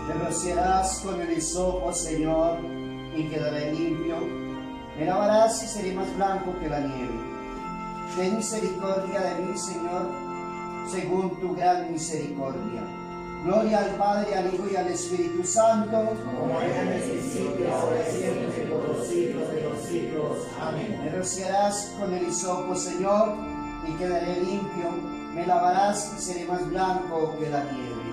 Me rociarás con el hisopo, Señor, y quedaré limpio. Me lavarás y seré más blanco que la nieve. Ten misericordia de mí, Señor, según tu gran misericordia. Gloria al Padre, al Hijo y al Espíritu Santo, como era en el principio, ahora y siempre, por los siglos de los siglos. Amén. Me rociarás con el hisopo, Señor, y quedaré limpio. Me lavarás y seré más blanco que la nieve.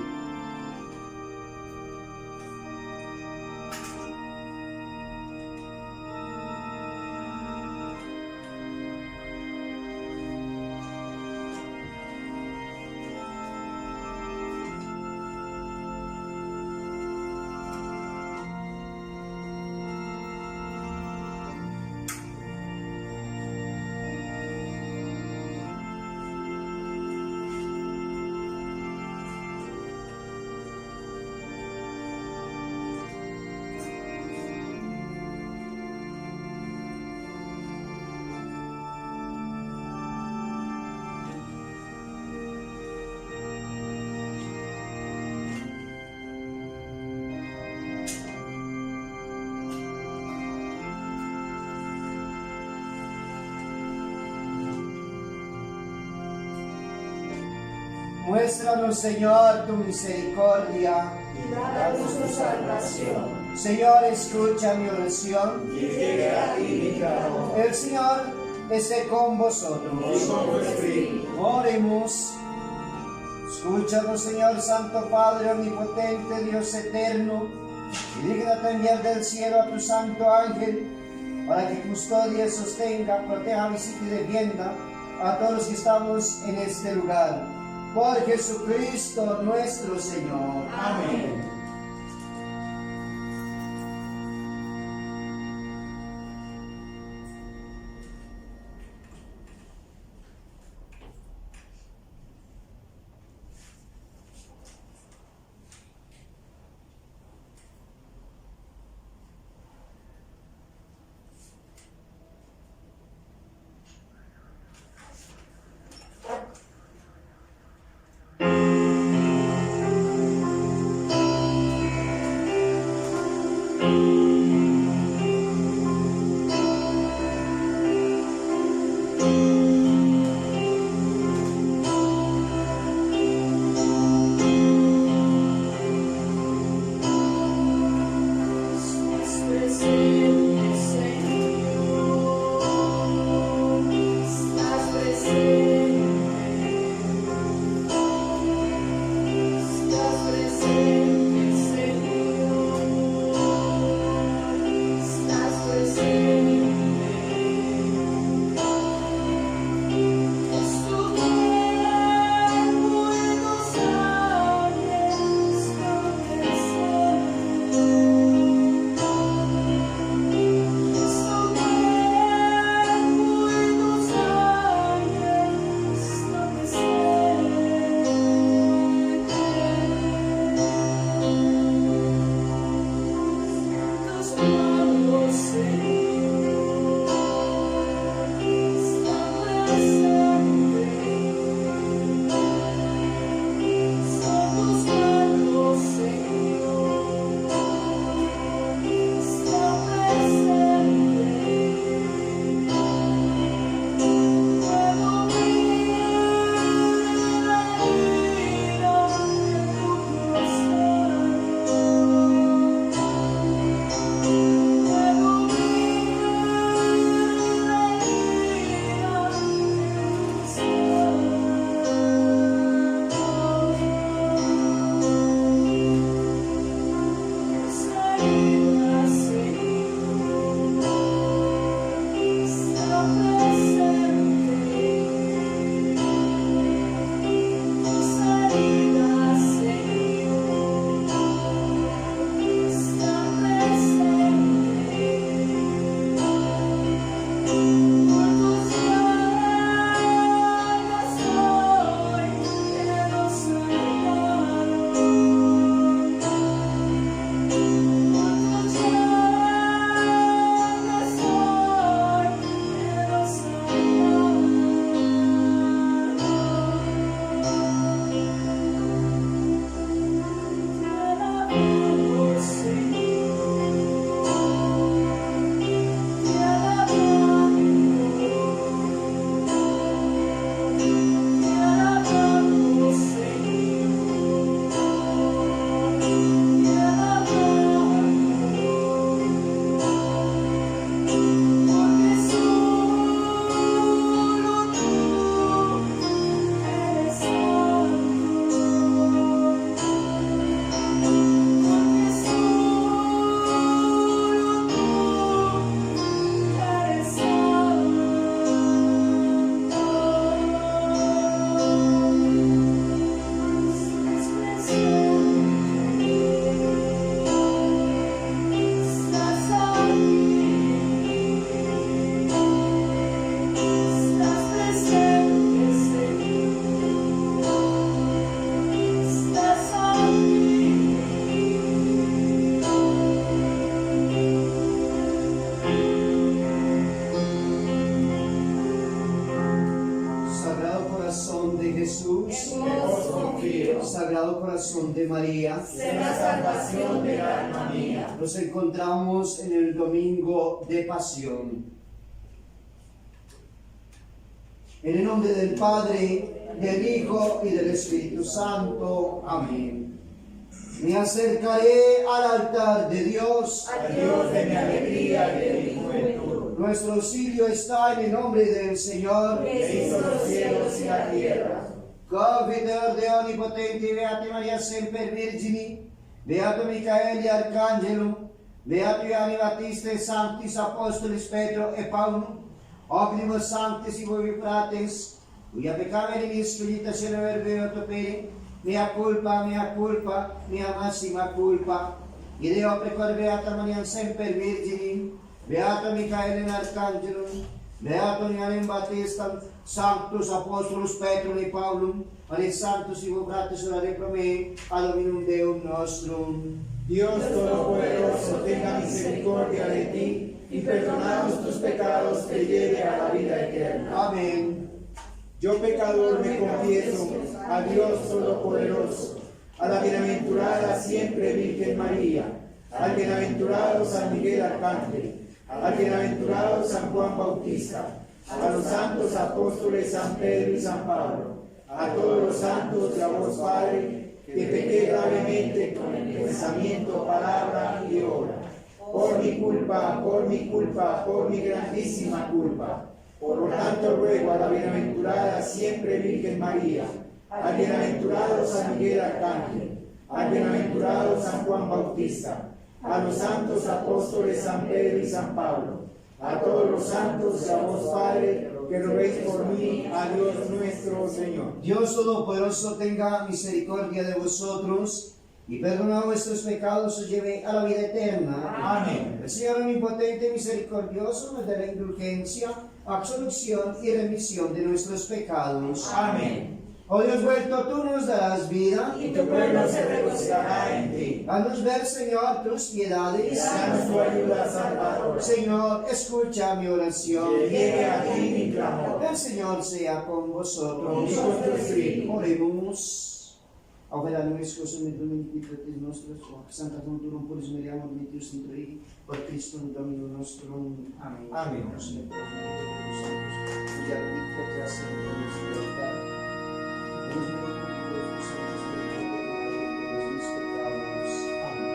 Muéstranos, Señor, tu misericordia Y danos tu salvación. Señor, escucha mi oración. Y llegue a ti mi clamor. El Señor esté con vosotros. Y con tu espíritu. Oremos. Escúchanos, Señor, Santo Padre omnipotente, Dios eterno, y dígnate enviar del cielo a tu santo ángel, para que custodie, sostenga, proteja, visite y defienda a todos los que estamos en este lugar. Por Jesucristo nuestro Señor. Amén. Sagrado Corazón de María, sé la salvación del alma mía. nos encontramos en el domingo de Pasión. En el nombre del Padre, del Hijo y del Espíritu Santo. Amén. Me acercaré al altar de Dios. Al Dios de mi alegría y de mi juventud, Nuestro auxilio está en el nombre del Señor. que hizo los cielos y la tierra. Confidor de Onnipotenti, Beati Maria Semper Virgini, Beato Micaeli Arcangelo, Beato Ioanni Battista e Sanctis Apostolis Petro e Paulo, Omnibus Sanctis i voi frates, cuia peccare dinis spirita se ne verbeo topere, mea culpa, mea massima culpa, ideo precor Beata Maria Semper Virgini, Beato Micaeli Arcangelo, Beato Ioannem Baptistam, Sanctus Apostolus Petrum et Paulum, et Sanctus Ivo Frates orare pro me, ad Dominum Deum nostrum. Dios Todopoderoso, tenga misericordia de ti y perdonanos tus pecados, te lleve a la vida eterna. Amén. Yo pecador me confieso a Dios Todopoderoso, a la bienaventurada siempre Virgen María, al bienaventurado San Miguel Arcángel, al bienaventurado San Juan Bautista, a los santos apóstoles San Pedro y San Pablo, a todos los santos y a vos, Padre, que pequé gravemente con el pensamiento, palabra y obra. Por mi culpa, por mi grandísima culpa. Por lo tanto ruego a la bienaventurada siempre Virgen María, al bienaventurado San Miguel Arcángel, al bienaventurado San Juan Bautista, a los santos apóstoles San Pedro y San Pablo, a todos los santos y a vos, Padre, que roguéis por mí, a Dios nuestro Señor. Dios Todopoderoso tenga misericordia de vosotros y perdona vuestros pecados, os lleve a la vida eterna. Amén. El Señor Omnipotente y Misericordioso nos dará indulgencia, absolución y remisión de nuestros pecados. Amén. Oh Dios vuelto, tú nos darás vida. Y tu pueblo se regocijará en ti. Haznos ver, Señor, tus piedades. Danos tu ayuda salvadora. Señor, escucha mi oración. Que llegue a ti mi clamor. El Señor sea con vosotros. Y con tu espíritu. Oremos. Auvera nobis cosum et dominici nostros, Santa Fonturum Puris Mariam Omnitius Intrui, por Cristo Domino nostrum. Amén. Amén. Señor, cuya rica gracia y libertad, nos bendiga los santos de mis pecados. Amén.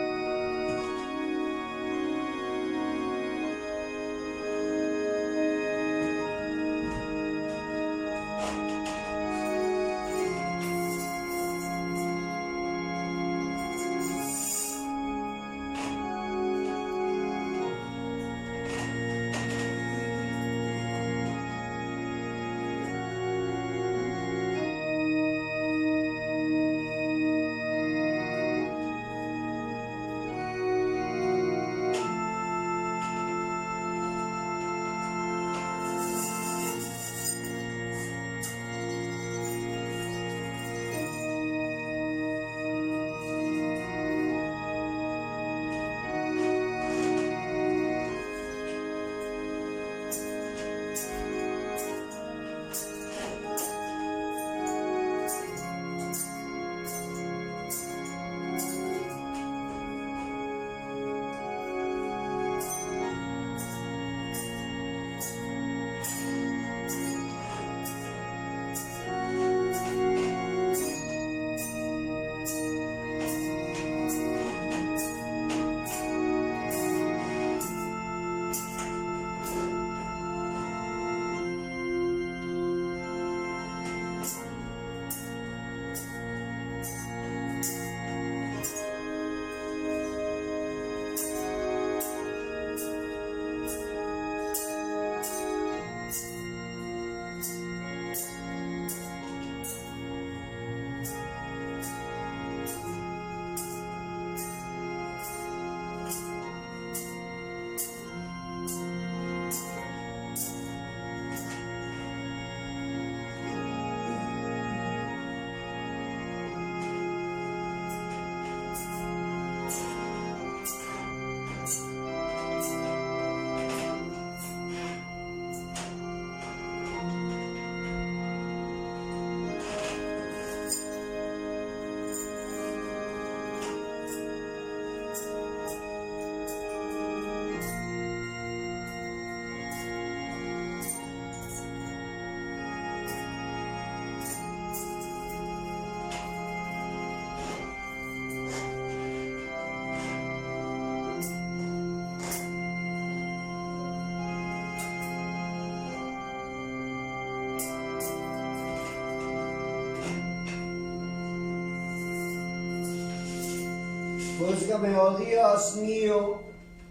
Júzgame, oh Dios mío,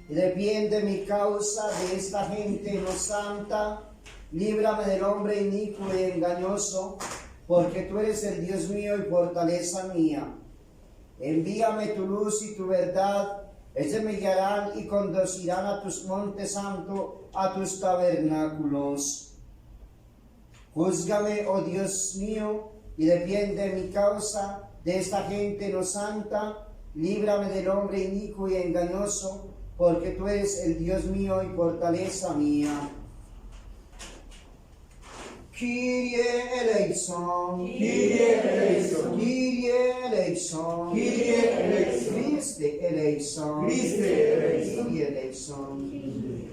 y defiende mi causa de esta gente no santa. Líbrame del hombre inicuo y engañoso, porque tú eres el Dios mío y fortaleza mía. Envíame tu luz y tu verdad, ellos me guiarán y conducirán a tus montes santos, a tus tabernáculos. Júzgame, oh Dios mío, y defiende mi causa de esta gente no santa. Líbrame del hombre inicuo y engañoso, porque tú eres el Dios mío y fortaleza mía. Kyrie eleison, Kyrie eleison, Kyrie eleison, Kyrie eleison, Christe eleison, Christe eleison. Kyrie eleison.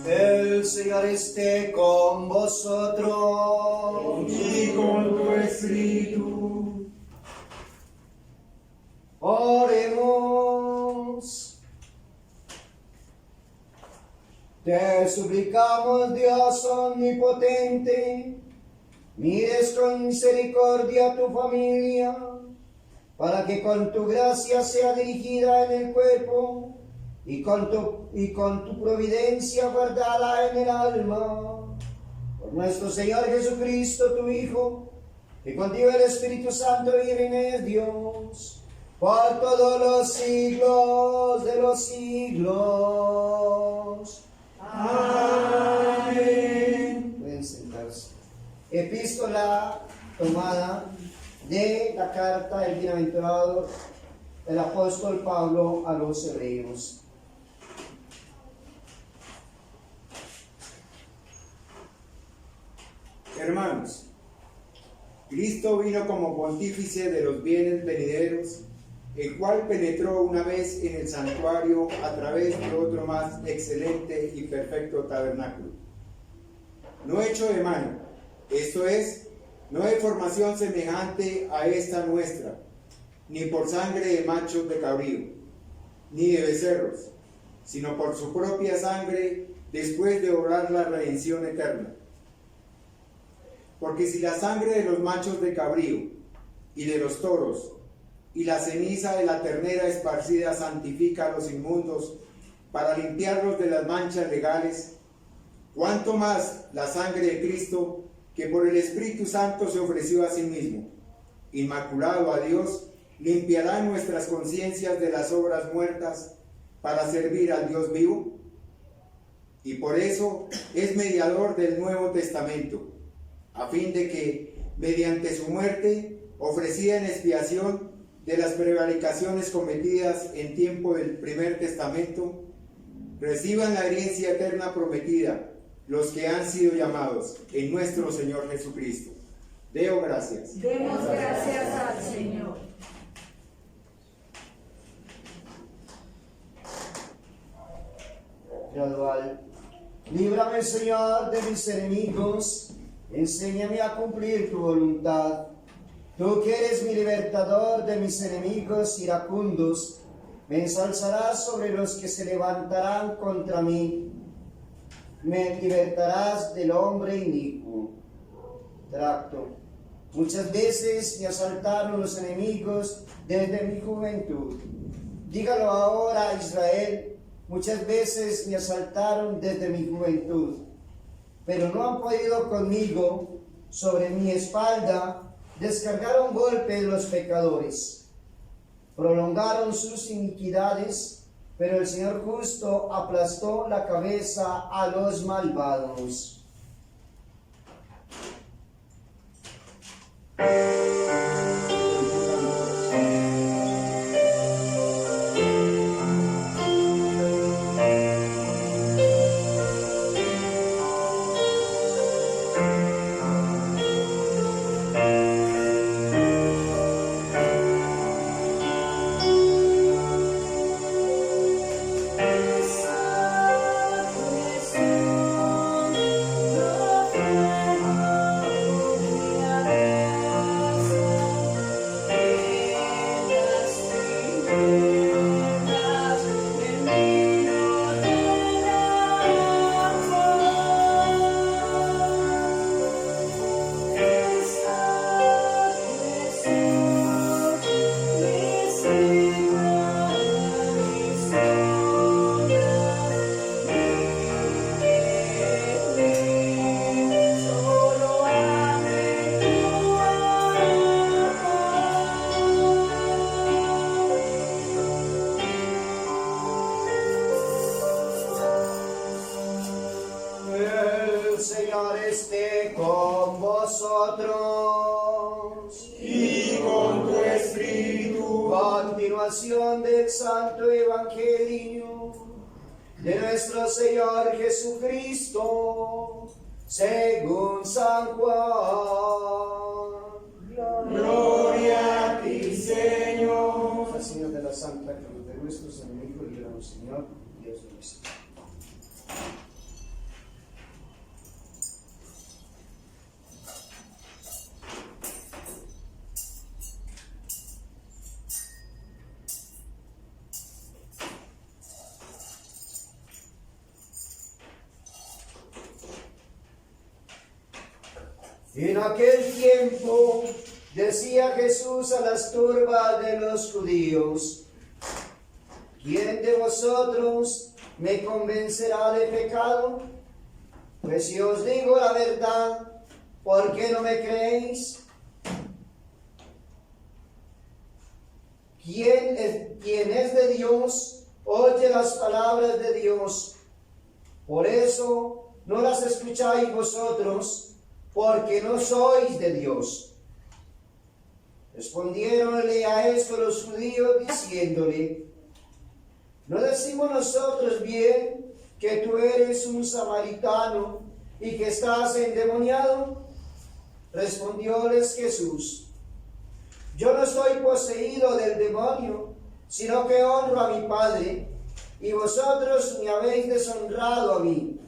El Señor esté con vosotros. Y con tu espíritu. Oremos. Te suplicamos, Dios omnipotente, mires con misericordia a tu familia, para que con tu gracia sea dirigida en el cuerpo y con tu providencia guardada en el alma. Por nuestro Señor Jesucristo, tu Hijo, que contigo el Espíritu Santo vive en Dios, por todos los siglos de los siglos. Amén. Pueden sentarse. Epístola tomada de la carta del bienaventurado el apóstol Pablo a los hebreos. Hermanos, Cristo vino como pontífice de los bienes venideros, el cual penetró una vez en el santuario a través de otro más excelente y perfecto tabernáculo, no hecho de mano, esto es, no de formación semejante a esta nuestra, ni por sangre de machos de cabrío, ni de becerros, sino por su propia sangre, después de obrar la redención eterna. Porque si la sangre de los machos de cabrío y de los toros y la ceniza de la ternera esparcida santifica a los inmundos para limpiarlos de las manchas legales, cuánto más la sangre de Cristo, que por el Espíritu Santo se ofreció a sí mismo, inmaculado a Dios, limpiará nuestras conciencias de las obras muertas para servir al Dios vivo. Y por eso es mediador del Nuevo Testamento, a fin de que, mediante su muerte, ofrecida en expiación de las prevaricaciones cometidas en tiempo del primer testamento, reciban la herencia eterna prometida los que han sido llamados en nuestro Señor Jesucristo. Deo gracias. Demos gracias al Señor. Gradual. Líbrame, Señor, de mis enemigos. Enséñame a cumplir tu voluntad. Tú que eres mi libertador de mis enemigos iracundos, me ensalzarás sobre los que se levantarán contra mí. Me libertarás del hombre inicuo. Tracto. Muchas veces me asaltaron los enemigos desde mi juventud. Dígalo ahora, Israel. Muchas veces me asaltaron desde mi juventud, pero no han podido conmigo. Sobre mi espalda descargaron golpes los pecadores. Prolongaron sus iniquidades, pero el Señor justo aplastó la cabeza a los malvados. El Señor esté con vosotros. Y con tu espíritu. Continuación del Santo Evangelio de nuestro Señor Jesucristo, según San Juan. Gloria a ti, Señor. Al Señor de la Santa Cruz de nuestros enemigos, líbranos, Señor, Dios nuestro. En aquel tiempo decía Jesús a las turbas de los judíos: ¿quién de vosotros me convencerá de pecado? Pues si os digo la verdad, ¿por qué no me creéis? quien es de Dios, oye las palabras de Dios. Por eso no las escucháis vosotros, porque no sois de Dios. Respondiéronle a esto los judíos, diciéndole: ¿no decimos nosotros bien que tú eres un samaritano y que estás endemoniado? Respondióles Jesús: yo no soy poseído del demonio, sino que honro a mi Padre, y vosotros me habéis deshonrado a mí.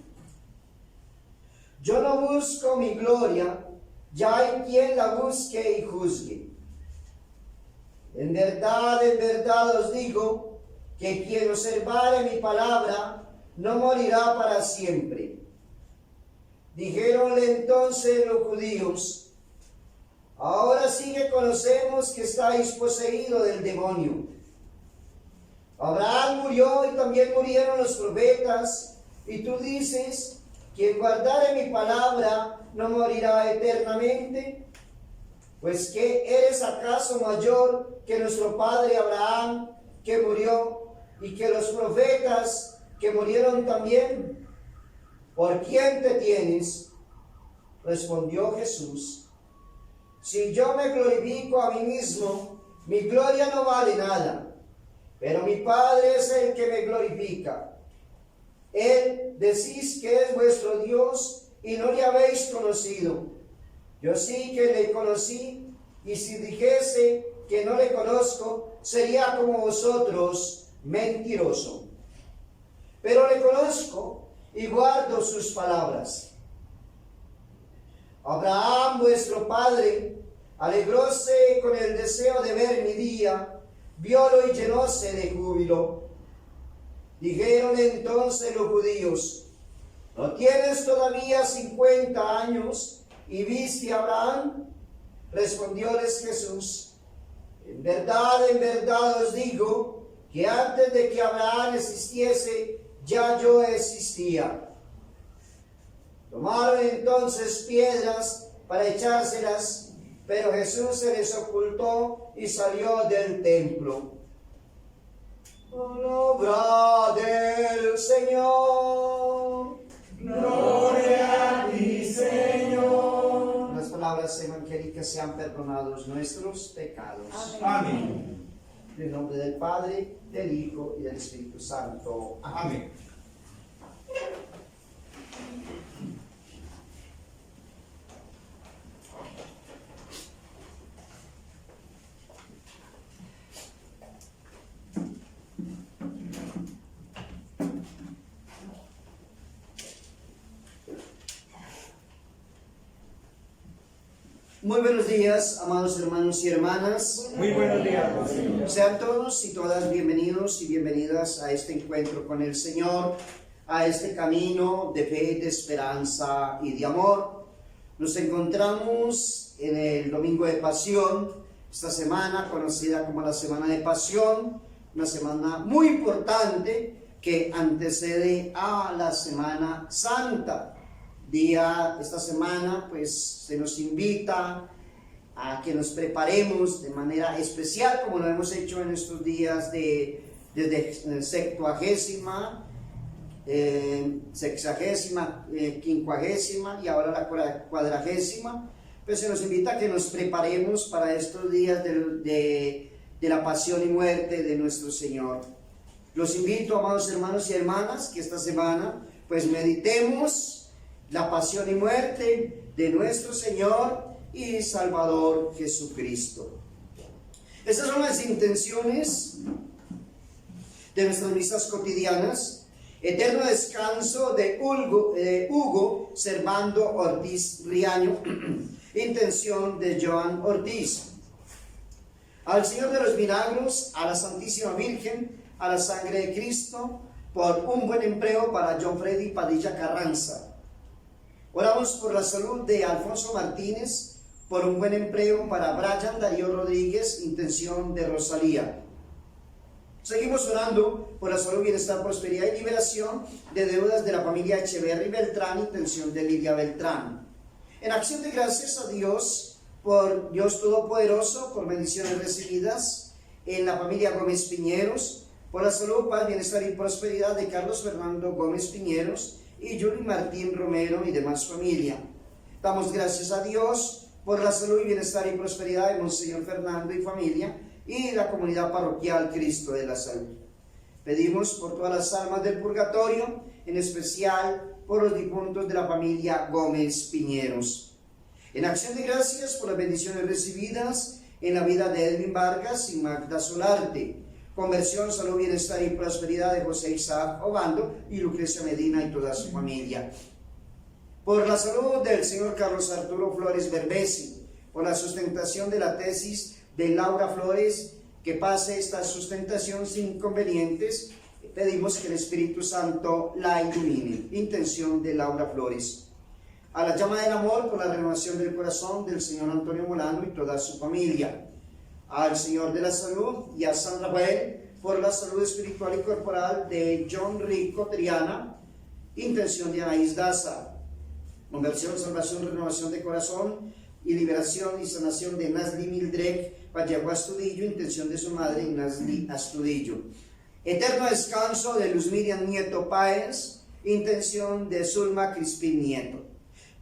Yo no busco mi gloria, ya hay quien la busque y juzgue. En verdad os digo, que quien observare mi palabra no morirá para siempre. Dijéronle entonces los judíos: ahora sí que conocemos que estáis poseídos del demonio. Abraham murió y también murieron los profetas, y tú dices: quien guardare mi palabra no morirá eternamente. Pues ¿qué eres acaso mayor que nuestro padre Abraham, que murió, y que los profetas que murieron también? ¿Por quién te tienes? Respondió Jesús: si yo me glorifico a mí mismo, mi gloria no vale nada, pero mi Padre es el que me glorifica. Él decís que es vuestro Dios y no le habéis conocido. Yo sí que le conocí, y si dijese que no le conozco, sería como vosotros, mentiroso. Pero le conozco y guardo sus palabras. Abraham, vuestro padre, alegróse con el deseo de ver mi día, viólo y llenóse de júbilo. Dijeron entonces los judíos: ¿no tienes todavía 50 años y viste a Abraham? Respondióles Jesús: en verdad os digo, que antes de que Abraham existiese, ya yo existía. Tomaron entonces piedras para echárselas, pero Jesús se les ocultó y salió del templo. Palabra del Señor. Gloria a ti, Señor. Las palabras evangélicas sean perdonados nuestros pecados. Amén. En el nombre del Padre, del Hijo y del Espíritu Santo. Amén. Muy buenos días, amados hermanos y hermanas. Muy buenos días, Señor. Sean todos y todas bienvenidos y bienvenidas a este encuentro con el Señor, a este camino de fe, de esperanza y de amor. Nos encontramos en el Domingo de Pasión, esta semana conocida como la Semana de Pasión, una semana muy importante que antecede a la Semana Santa. Esta semana pues se nos invita a que nos preparemos de manera especial, como lo hemos hecho en estos días desde sexagésima, quincuagésima y ahora la cuadragésima. Pues se nos invita a que nos preparemos para estos días de la pasión y muerte de nuestro Señor. Los invito, amados hermanos y hermanas, que esta semana pues meditemos la pasión y muerte de nuestro Señor y Salvador Jesucristo. Estas son las intenciones de nuestras misas cotidianas. Eterno descanso de Hugo Servando Ortiz Riaño. Intención de Joan Ortiz. Al Señor de los Milagros, a la Santísima Virgen, a la sangre de Cristo, por un buen empleo para John Freddy Padilla Carranza. Oramos por la salud de Alfonso Martínez, por un buen empleo para Brian Darío Rodríguez, intención de Rosalía. Seguimos orando por la salud, bienestar, prosperidad y liberación de deudas de la familia Echeverry Beltrán, intención de Lidia Beltrán. En acción de gracias a Dios, por Dios Todopoderoso, por bendiciones recibidas en la familia Gómez Piñeros, por la salud, paz, bienestar y prosperidad de Carlos Fernando Gómez Piñeros y Yuli Martín Romero y demás familia. Damos gracias a Dios por la salud y bienestar y prosperidad de Monseñor Fernando y familia y la comunidad parroquial Cristo de la Salud. Pedimos por todas las almas del purgatorio, en especial por los difuntos de la familia Gómez Piñeros. En acción de gracias por las bendiciones recibidas en la vida de Edwin Vargas y Magda Solarte, conversión, salud, bienestar y prosperidad de José Isaac Obando y Lucrecia Medina y toda su familia. Por la salud del señor Carlos Arturo Flores Berbesi, por la sustentación de la tesis de Laura Flores, que pase esta sustentación sin inconvenientes, pedimos que el Espíritu Santo la ilumine. Intención de Laura Flores. A la llama del amor por la renovación del corazón del señor Antonio Molano y toda su familia. Al Señor de la Salud y a San Rafael por la salud espiritual y corporal de John Rico Triana. Intención de Anaís Daza. Conversión, salvación, renovación de corazón y liberación y sanación de Nasli Mildred Vallegua Astudillo. Intención de su madre Nasli Astudillo. Eterno descanso de Luz Miriam Nieto Páez. Intención de Zulma Crispín Nieto.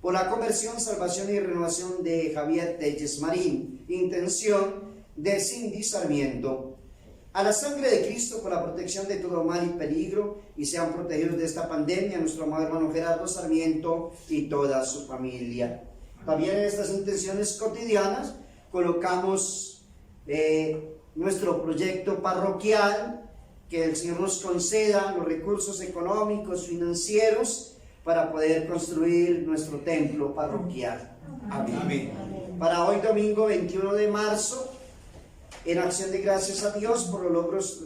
Por la conversión, salvación y renovación de Javier Telles Marín. Intención de Cindy Sarmiento. A la sangre de Cristo por la protección de todo mal y peligro, y sean protegidos de esta pandemia nuestro amado hermano Gerardo Sarmiento y toda su familia. También en estas intenciones cotidianas colocamos nuestro proyecto parroquial, que el Señor nos conceda los recursos económicos, financieros, para poder construir nuestro templo parroquial. Amén. Amén. Para hoy domingo 21 de marzo, en acción de gracias a Dios por los logros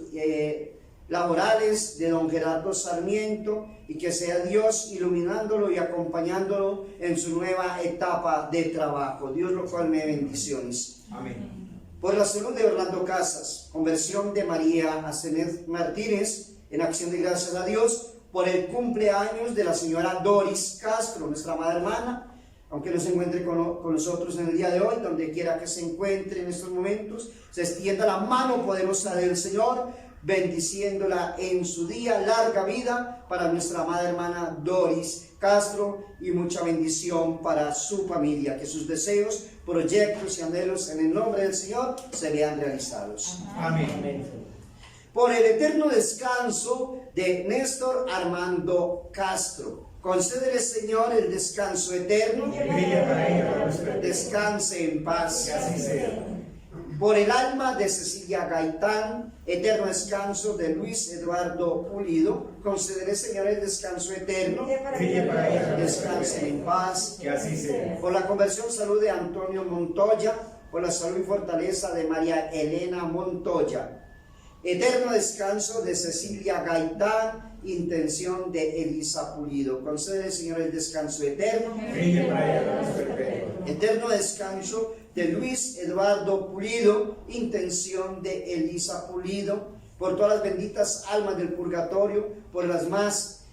laborales de don Gerardo Sarmiento, y que sea Dios iluminándolo y acompañándolo en su nueva etapa de trabajo. Dios lo colme de bendiciones. Amén. Por la salud de Orlando Casas, conversión de María Asenet Martínez, en acción de gracias a Dios por el cumpleaños de la señora Doris Castro, nuestra amada hermana, aunque no se encuentre con nosotros en el día de hoy, donde quiera que se encuentre en estos momentos, se extienda la mano poderosa del Señor, bendiciéndola en su día, larga vida para nuestra amada hermana Doris Castro y mucha bendición para su familia, que sus deseos, proyectos y anhelos en el nombre del Señor se vean realizados. Amén. Por el eterno descanso de Néstor Armando Castro, concédele, Señor, el descanso eterno. Descanse en paz. Por el alma de Cecilia Gaitán, eterno descanso de Luis Eduardo Pulido, concédele, Señor, el descanso eterno. Descansen en paz. Por la conversión, salud de Antonio Montoya, por la salud y fortaleza de María Elena Montoya. Eterno descanso de Cecilia Gaitán, intención de Elisa Pulido. Concede, Señor, el descanso eterno. Eterno descanso de Luis Eduardo Pulido, intención de Elisa Pulido. Por todas las benditas almas del purgatorio, por las más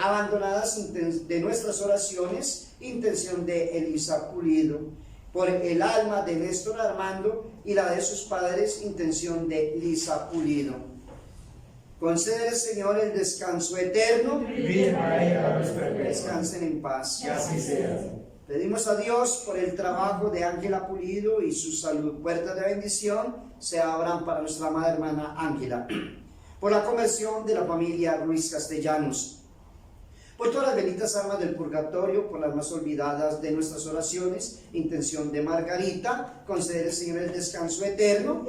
abandonadas de nuestras oraciones, intención de Elisa Pulido. Por el alma de Néstor Armando y la de sus padres, intención de Lisa Pulido. Concédele, Señor, el descanso eterno. Descansen en paz. Que así sea. Pedimos a Dios por el trabajo de Ángela Pulido y su salud. Puertas de bendición se abran para nuestra amada hermana Ángela. Por la conversión de la familia Ruiz Castellanos. Por todas las benditas almas del purgatorio, por las más olvidadas de nuestras oraciones, intención de Margarita, conceder, Señor, el descanso eterno.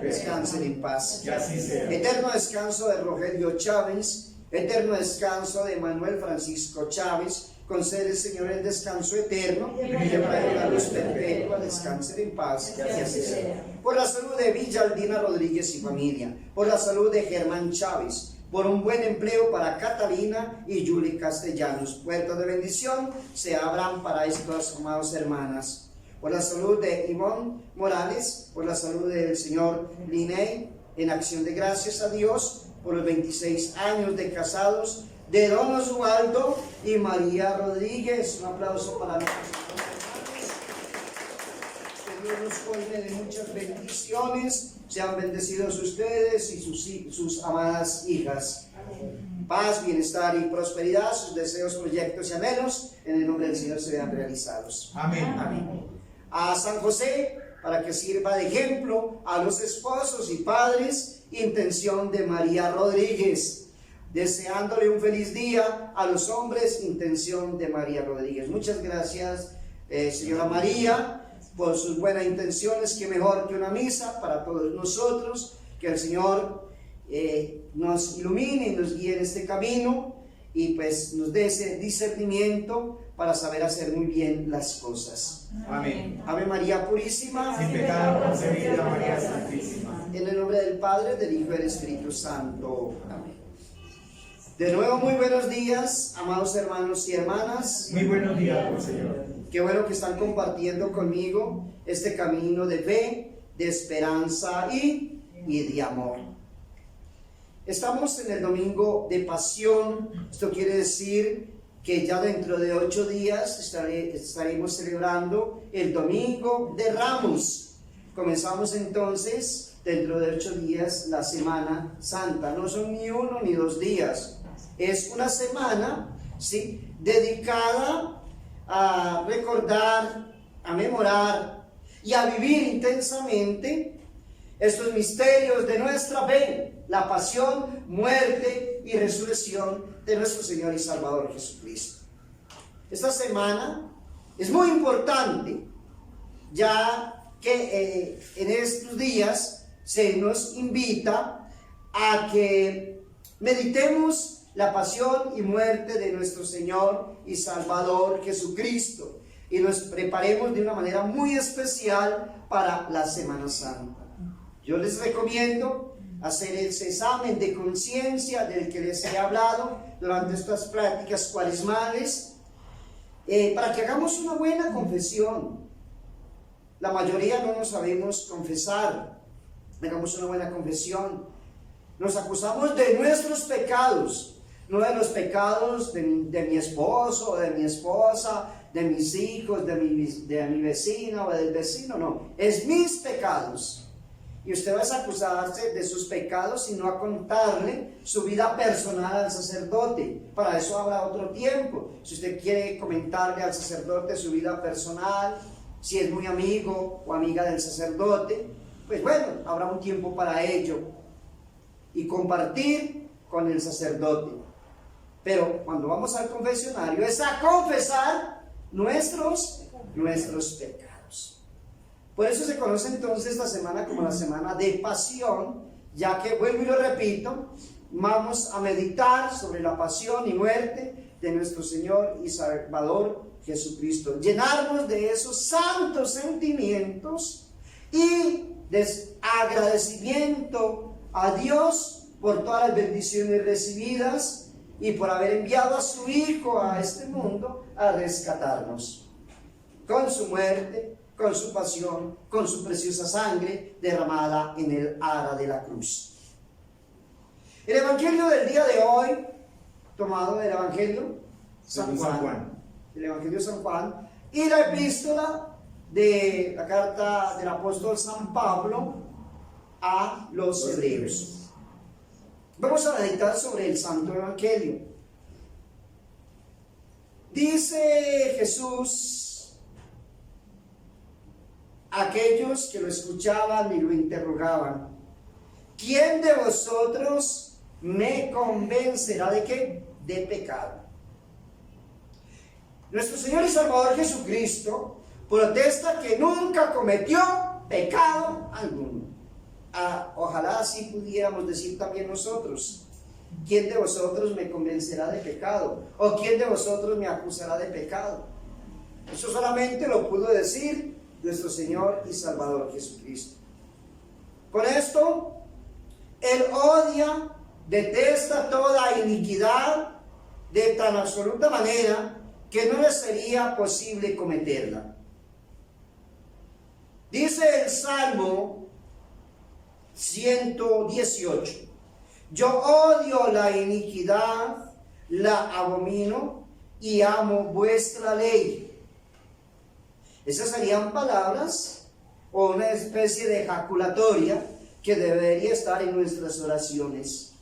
Descansen en paz. Que así sea. Eterno descanso de Rogelio Chávez, eterno descanso de Manuel Francisco Chávez, concede, Señor, el descanso eterno. Brille para él la luz perpetua. Descansen en paz. Que así sea. Por la salud de Villaldina Rodríguez y familia, por la salud de Germán Chávez, por un buen empleo para Catalina y Yuli Castellanos. Puertas de bendición se abran para estas amadas hermanas. Por la salud de Ivonne Morales, por la salud del señor Liney, en acción de gracias a Dios, por los 26 años de casados de don Osvaldo y María Rodríguez. Un aplauso para nosotros. Que Dios los colme de muchas bendiciones. Sean bendecidos ustedes y sus amadas hijas. Paz, bienestar y prosperidad, sus deseos, proyectos y anhelos, en el nombre del Señor se vean realizados. Amén. Amén. A San José, para que sirva de ejemplo a los esposos y padres, intención de María Rodríguez. Deseándole un feliz día a los hombres, intención de María Rodríguez. Muchas gracias, señora María, por sus buenas intenciones. Que mejor que una misa para todos nosotros. Que el Señor nos ilumine y nos guíe en este camino y pues nos dé ese discernimiento para saber hacer muy bien las cosas. Amén. Ave María Purísima, Sin pecado concebida, María Santísima. en el nombre del Padre, del Hijo y del Espíritu Santo. Amén. De nuevo, muy buenos días, amados hermanos y hermanas. Muy buenos días, pues, Señor. Qué bueno que están compartiendo conmigo este camino de fe, de esperanza y de amor. Estamos en el domingo de Pasión. Esto quiere decir que ya dentro de 8 días estaremos celebrando el Domingo de Ramos. Comenzamos entonces dentro de 8 días la Semana Santa. No son ni 1 ni 2 días. Es una semana, ¿sí?, dedicada a recordar, a memorar y a vivir intensamente estos misterios de nuestra fe, la pasión, muerte y resurrección de nuestro Señor y Salvador Jesucristo. Esta semana es muy importante, ya que en estos días se nos invita a que meditemos la pasión y muerte de nuestro Señor y Salvador Jesucristo y nos preparemos de una manera muy especial para la Semana Santa. Yo les recomiendo hacer ese examen de conciencia del que les he hablado durante estas prácticas cuaresmales, para que hagamos una buena confesión. La mayoría no nos sabemos confesar. Hagamos una buena confesión. Nos acusamos de nuestros pecados, no de los pecados de mi esposo o de mi esposa, de mis hijos, de mi vecino o del vecino, no, es mis pecados. Y usted va a acusarse de sus pecados y no a contarle su vida personal al sacerdote. Para eso habrá otro tiempo. Si usted quiere comentarle al sacerdote su vida personal, si es muy amigo o amiga del sacerdote, pues bueno, habrá un tiempo para ello. Y compartir con el sacerdote. Pero cuando vamos al confesionario es a confesar nuestros pecados. Por eso se conoce entonces esta semana como la semana de pasión, ya que, vuelvo y lo repito, vamos a meditar sobre la pasión y muerte de nuestro Señor y Salvador Jesucristo. Llenarnos de esos santos sentimientos y de agradecimiento a Dios por todas las bendiciones recibidas y por haber enviado a su Hijo a este mundo a rescatarnos. Con su muerte, con su pasión, con su preciosa sangre derramada en el ara de la cruz. El Evangelio del día de hoy, tomado del Evangelio San Juan, el Evangelio de San Juan, y la epístola de la carta del apóstol San Pablo a los hebreos. Vamos a meditar sobre el Santo Evangelio. Dice Jesús a aquellos que lo escuchaban y lo interrogaban: ¿quién de vosotros me convencerá de qué? De pecado. Nuestro Señor y Salvador Jesucristo protesta que nunca cometió pecado alguno. Ojalá así pudiéramos decir también nosotros: ¿quién de vosotros me convencerá de pecado? ¿O quién de vosotros me acusará de pecado? Eso solamente lo pudo decir nuestro Señor y Salvador Jesucristo. Con esto, Él odia, detesta toda iniquidad de tan absoluta manera que no le sería posible cometerla. Dice el Salmo 118: yo odio la iniquidad, la abomino y amo vuestra ley. Esas serían palabras o una especie de ejaculatoria que debería estar en nuestras oraciones.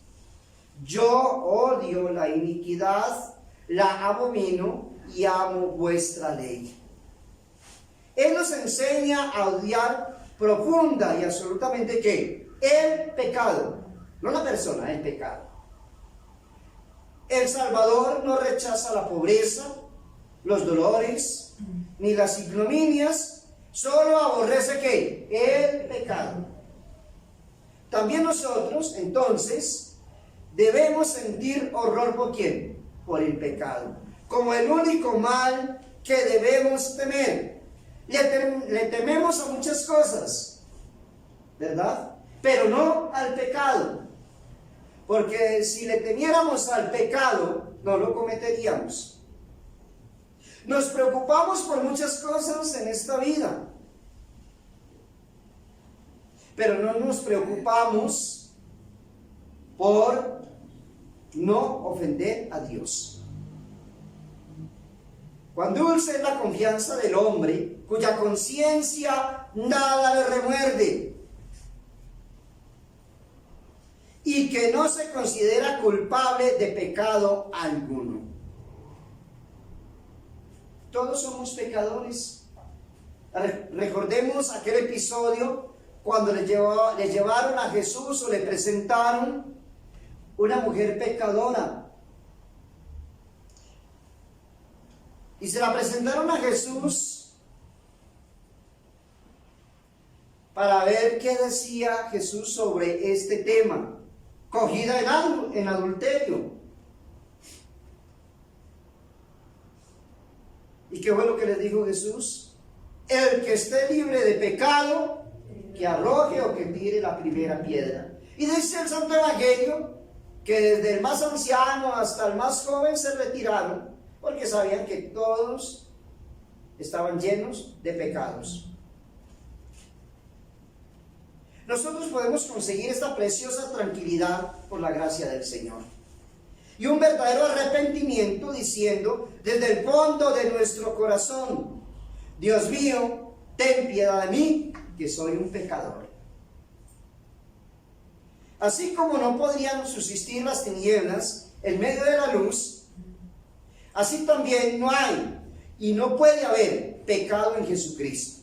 Yo odio la iniquidad, la abomino y amo vuestra ley. Él nos enseña a odiar profunda y absolutamente ¿qué? El pecado, no la persona, el pecado. El Salvador no rechaza la pobreza, los dolores, ni las ignominias, solo aborrece ¿qué? El pecado. También nosotros, entonces, debemos sentir horror ¿por quién? Por el pecado, como el único mal que debemos temer. Le tememos a muchas cosas, ¿verdad? Pero no al pecado, porque si le temiéramos al pecado, no lo cometeríamos. Nos preocupamos por muchas cosas en esta vida, pero no nos preocupamos por no ofender a Dios. Cuán dulce es la confianza del hombre, cuya conciencia nada le remuerde, y que no se considera culpable de pecado alguno. Todos somos pecadores. Recordemos aquel episodio cuando le llevaron a Jesús o le presentaron una mujer pecadora. Y se la presentaron a Jesús para ver qué decía Jesús sobre este tema, cogida en adulterio. ¿Y qué fue lo que les dijo Jesús? El que esté libre de pecado, que arroje o que tire la primera piedra. Y dice el Santo Evangelio que desde el más anciano hasta el más joven se retiraron, porque sabían que todos estaban llenos de pecados. Nosotros podemos conseguir esta preciosa tranquilidad por la gracia del Señor. Y un verdadero arrepentimiento diciendo desde el fondo de nuestro corazón: Dios mío, ten piedad de mí, que soy un pecador. Así como no podrían subsistir las tinieblas en medio de la luz, así también no hay y no puede haber pecado en Jesucristo,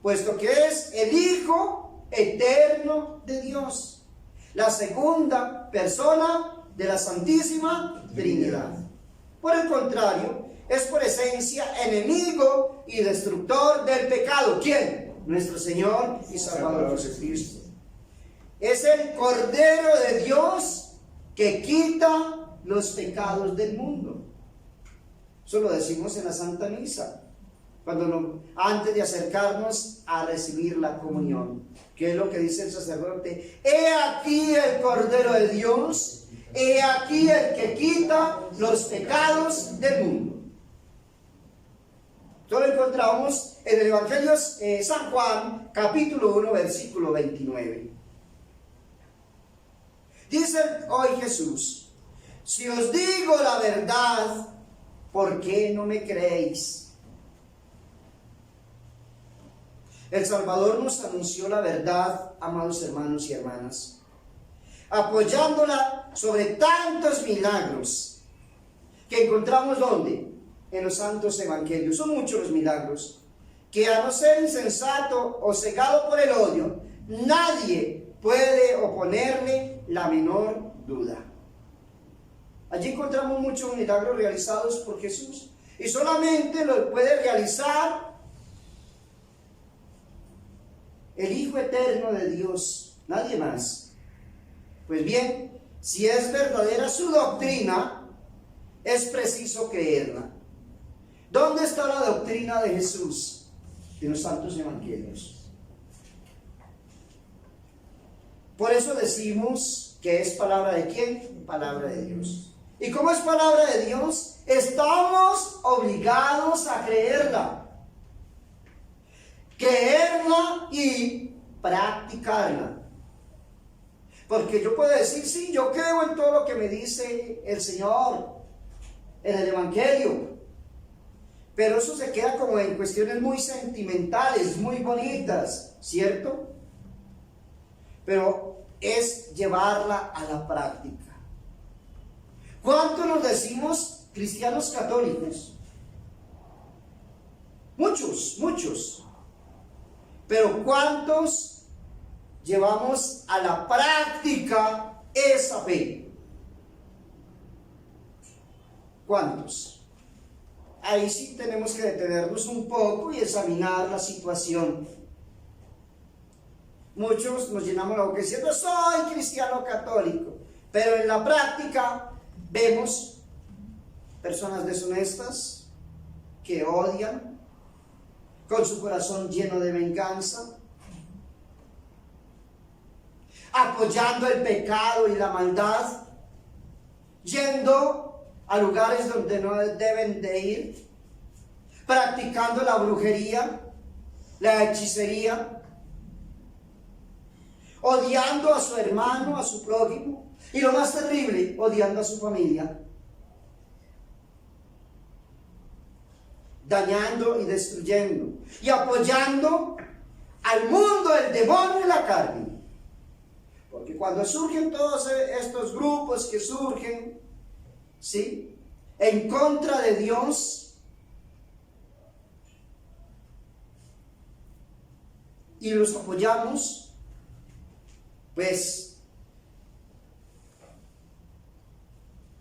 puesto que es el Hijo eterno de Dios, la segunda persona de la Santísima Trinidad. Por el contrario, es por esencia enemigo y destructor del pecado. ¿Quién? Nuestro Señor y Salvador Jesucristo. Es el Cordero de Dios que quita los pecados del mundo. Eso lo decimos en la Santa Misa, antes de acercarnos a recibir la comunión. ¿Qué es lo que dice el sacerdote? He aquí el Cordero de Dios, he aquí el que quita los pecados del mundo. Esto lo encontramos en el Evangelio de San Juan, capítulo 1, versículo 29. Dice hoy Jesús: si os digo la verdad, ¿por qué no me creéis? El Salvador nos anunció la verdad, amados hermanos y hermanas, apoyándola sobre tantos milagros que encontramos ¿dónde? En los santos evangelios. Son muchos los milagros que, a no ser insensato o cegado por el odio, nadie puede oponerle la menor duda. Allí encontramos muchos milagros realizados por Jesús, y solamente lo puede realizar el Hijo eterno de Dios, nadie más. Pues bien, si es verdadera su doctrina, es preciso creerla. ¿Dónde está la doctrina de Jesús? En los santos evangelios. Por eso decimos que es palabra de ¿quién? Palabra de Dios. Y como es palabra de Dios, estamos obligados a creerla. Creerla y practicarla. Porque yo puedo decir, sí, yo creo en todo lo que me dice el Señor en el Evangelio, Pero eso se queda como en cuestiones muy sentimentales, muy bonitas, ¿cierto? Pero es llevarla a la práctica. ¿Cuántos nos decimos cristianos católicos? Muchos, muchos. Pero ¿cuántos llevamos a la práctica esa fe? ¿Cuántos? Ahí sí tenemos que detenernos un poco y examinar la situación. Muchos nos llenamos la boca diciendo, soy cristiano católico, pero en la práctica vemos personas deshonestas que odian, con su corazón lleno de venganza, apoyando el pecado y la maldad, yendo a lugares donde no deben de ir, practicando la brujería, la hechicería, odiando a su hermano, a su prójimo, y lo más terrible, odiando a su familia, dañando y destruyendo, y apoyando al mundo, el demonio y la carne. Porque cuando surgen todos estos grupos que surgen, ¿sí?, en contra de Dios, y los apoyamos, pues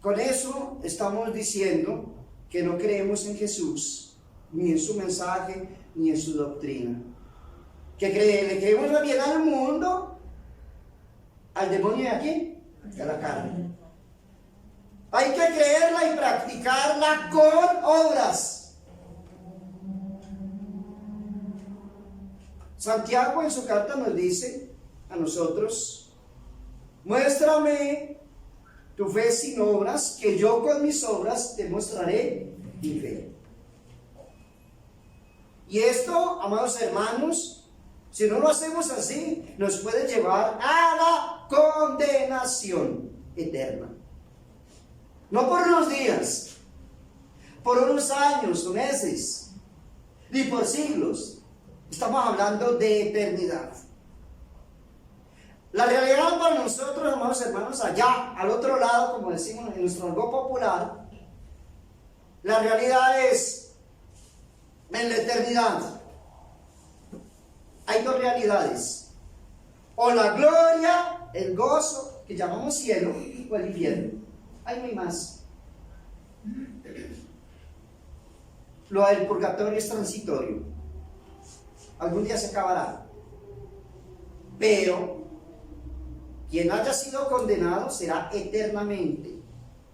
con eso estamos diciendo que no creemos en Jesús, ni en su mensaje, ni en su doctrina. Que le creemos más bien al mundo, al demonio y a quién, a la carne. Hay que creerla y practicarla con obras. Santiago en su carta nos dice a nosotros, muéstrame tu fe sin obras, que yo con mis obras te mostraré mi fe. Y esto, amados hermanos, si no lo hacemos así, nos puede llevar a la condenación eterna. No por unos días, por unos años o meses, ni por siglos. Estamos hablando de eternidad. La realidad para nosotros, amados hermanos, allá, al otro lado, como decimos en nuestro algo popular, la realidad es en la eternidad. Hay dos realidades: o la gloria, el gozo que llamamos cielo, o el infierno. Hay no hay más. Lo del purgatorio es transitorio. Algún día se acabará. Pero quien haya sido condenado será eternamente.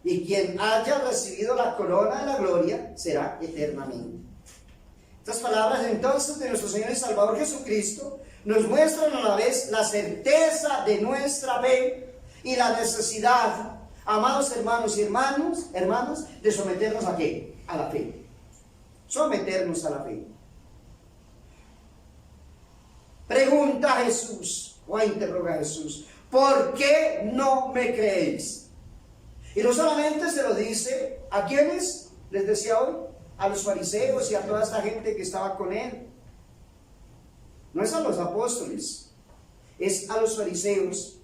Y quien haya recibido la corona de la gloria será eternamente. Estas palabras entonces de nuestro Señor y Salvador Jesucristo nos muestran a la vez la certeza de nuestra fe y la necesidad, amados hermanos y hermanas, de someternos ¿a qué? A la fe. Someternos a la fe. Pregunta a Jesús, o interroga a Jesús, ¿por qué no me creéis? Y no solamente se lo dice a quienes, les decía hoy, a los fariseos y a toda esta gente que estaba con él. No es a los apóstoles, es a los fariseos.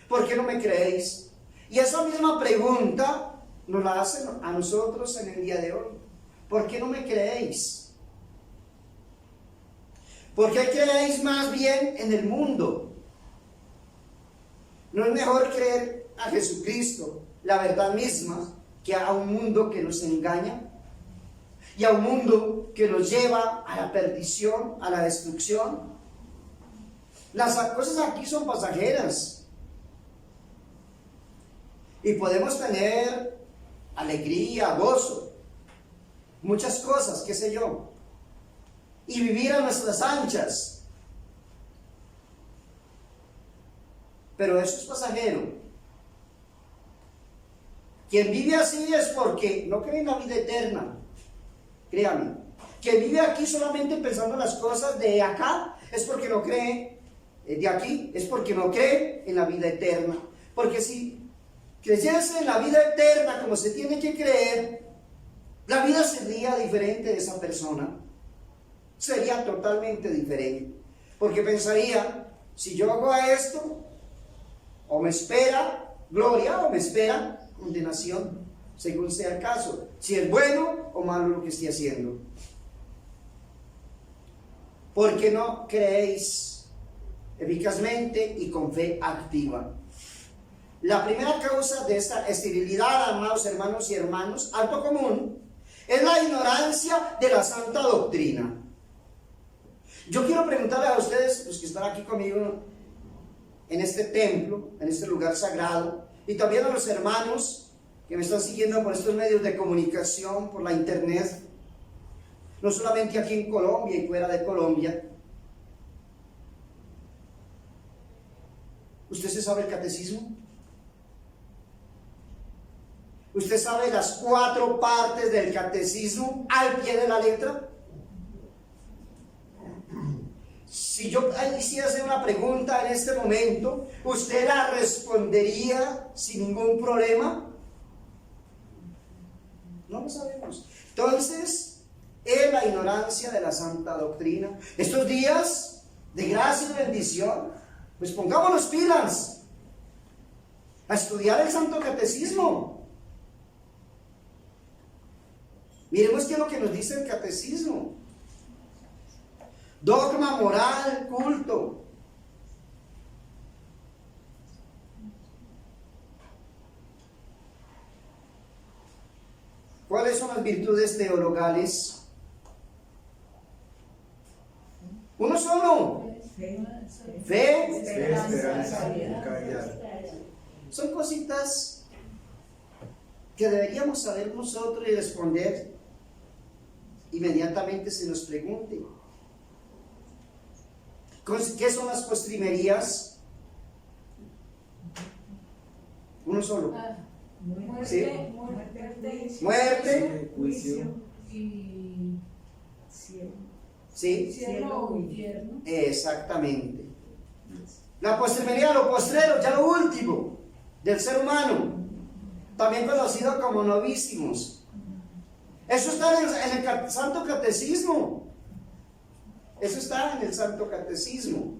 ¿Por qué no me creéis? Y esa misma pregunta nos la hacen a nosotros en el día de hoy. ¿Por qué no me creéis? ¿Por qué creéis más bien en el mundo? ¿No es mejor creer a Jesucristo, la verdad misma, que a un mundo que nos engaña? Y a un mundo que nos lleva a la perdición, a la destrucción. Las cosas aquí son pasajeras. Y podemos tener alegría, gozo, muchas cosas, qué sé yo, y vivir a nuestras anchas. Pero eso es pasajero. Quien vive así es porque no cree en la vida eterna. Créame, quien vive aquí solamente pensando en las cosas de acá es porque no cree, de aquí es porque no cree en la vida eterna. Porque si creyese en la vida eterna como se tiene que creer, la vida sería diferente de esa persona. Sería totalmente diferente. Porque pensaría, si yo hago esto, o me espera gloria o me espera condenación, según sea el caso. Si es bueno o malo lo que estoy haciendo. Porque no creéis eficazmente y con fe activa. La primera causa de esta esterilidad, amados hermanos y hermanas, alto común, es la ignorancia de la santa doctrina. Yo quiero preguntarle a ustedes, los que están aquí conmigo en este templo, en este lugar sagrado, y también a los hermanos que me están siguiendo por estos medios de comunicación, por la internet, no solamente aquí en Colombia y fuera de Colombia. ¿Usted se sabe el catecismo? ¿Usted sabe las 4 partes del catecismo al pie de la letra? Si yo quisiera hacer una pregunta en este momento, ¿usted la respondería sin ningún problema? No lo sabemos. Entonces, es la ignorancia de la santa doctrina. Estos días de gracia y bendición, pues pongámonos pilas a estudiar el Santo Catecismo. Miremos qué es lo que nos dice el Catecismo. Dogma, moral, culto. ¿Cuáles son las virtudes teologales? Uno solo. Fe, esperanza y caridad. Son cositas que deberíamos saber nosotros y responder inmediatamente se nos pregunte. ¿Qué son las postrimerías? Uno solo. ¿Sí? Muerte, juicio y cielo. ¿sí? Cielo o infierno. Exactamente. La postrimería, lo postrero, ya lo último del ser humano, también conocido como novísimos. Eso está en el Santo Catecismo. Eso está en el Santo Catecismo.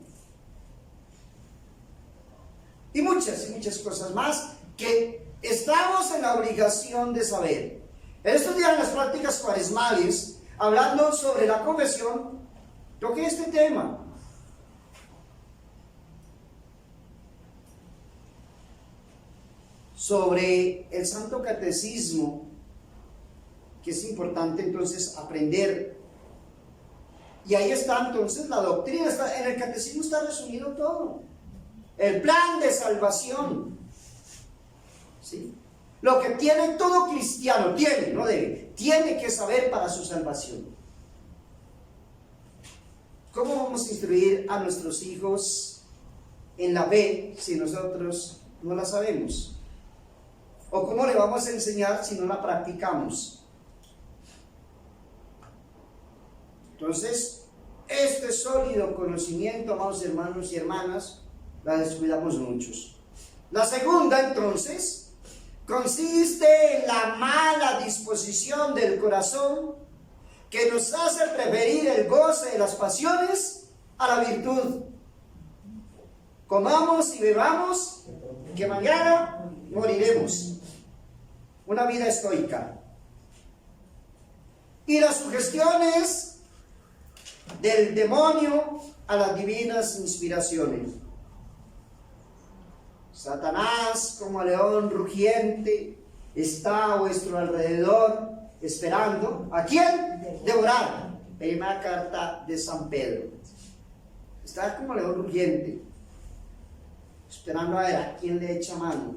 Y muchas cosas más que estamos en la obligación de saber. En estos días, en las prácticas cuaresmales, hablando sobre la confesión, toqué este tema. Sobre el Santo Catecismo, que es importante entonces aprender. Y ahí está entonces la doctrina, en el Catecismo está resumido todo. El plan de salvación. ¿Sí? Lo que tiene todo cristiano, tiene que saber para su salvación. ¿Cómo vamos a instruir a nuestros hijos en la fe si nosotros no la sabemos? ¿O cómo le vamos a enseñar si no la practicamos? Entonces, este sólido conocimiento, amados hermanos y hermanas, la descuidamos muchos. La segunda, entonces, consiste en la mala disposición del corazón que nos hace preferir el goce de las pasiones a la virtud. Comamos y bebamos, que mañana moriremos. Una vida estoica. Y las sugestiones del demonio a las divinas inspiraciones. Satanás, como león rugiente, está a vuestro alrededor, esperando, ¿a quién? Devorar. Primera carta de San Pedro. Está como león rugiente, esperando a ver a quién le echa mano.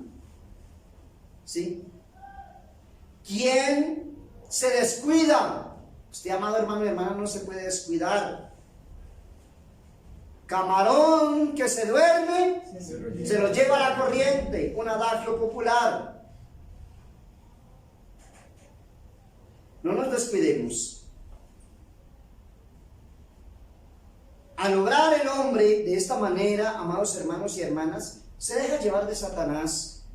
¿Sí? ¿Quién se descuida? Usted, amado hermano y hermana, no se puede descuidar. Camarón que se duerme, se lo lleva a la corriente, un adagio popular. No nos descuidemos. Al obrar el hombre de esta manera, amados hermanos y hermanas, se deja llevar de Satanás,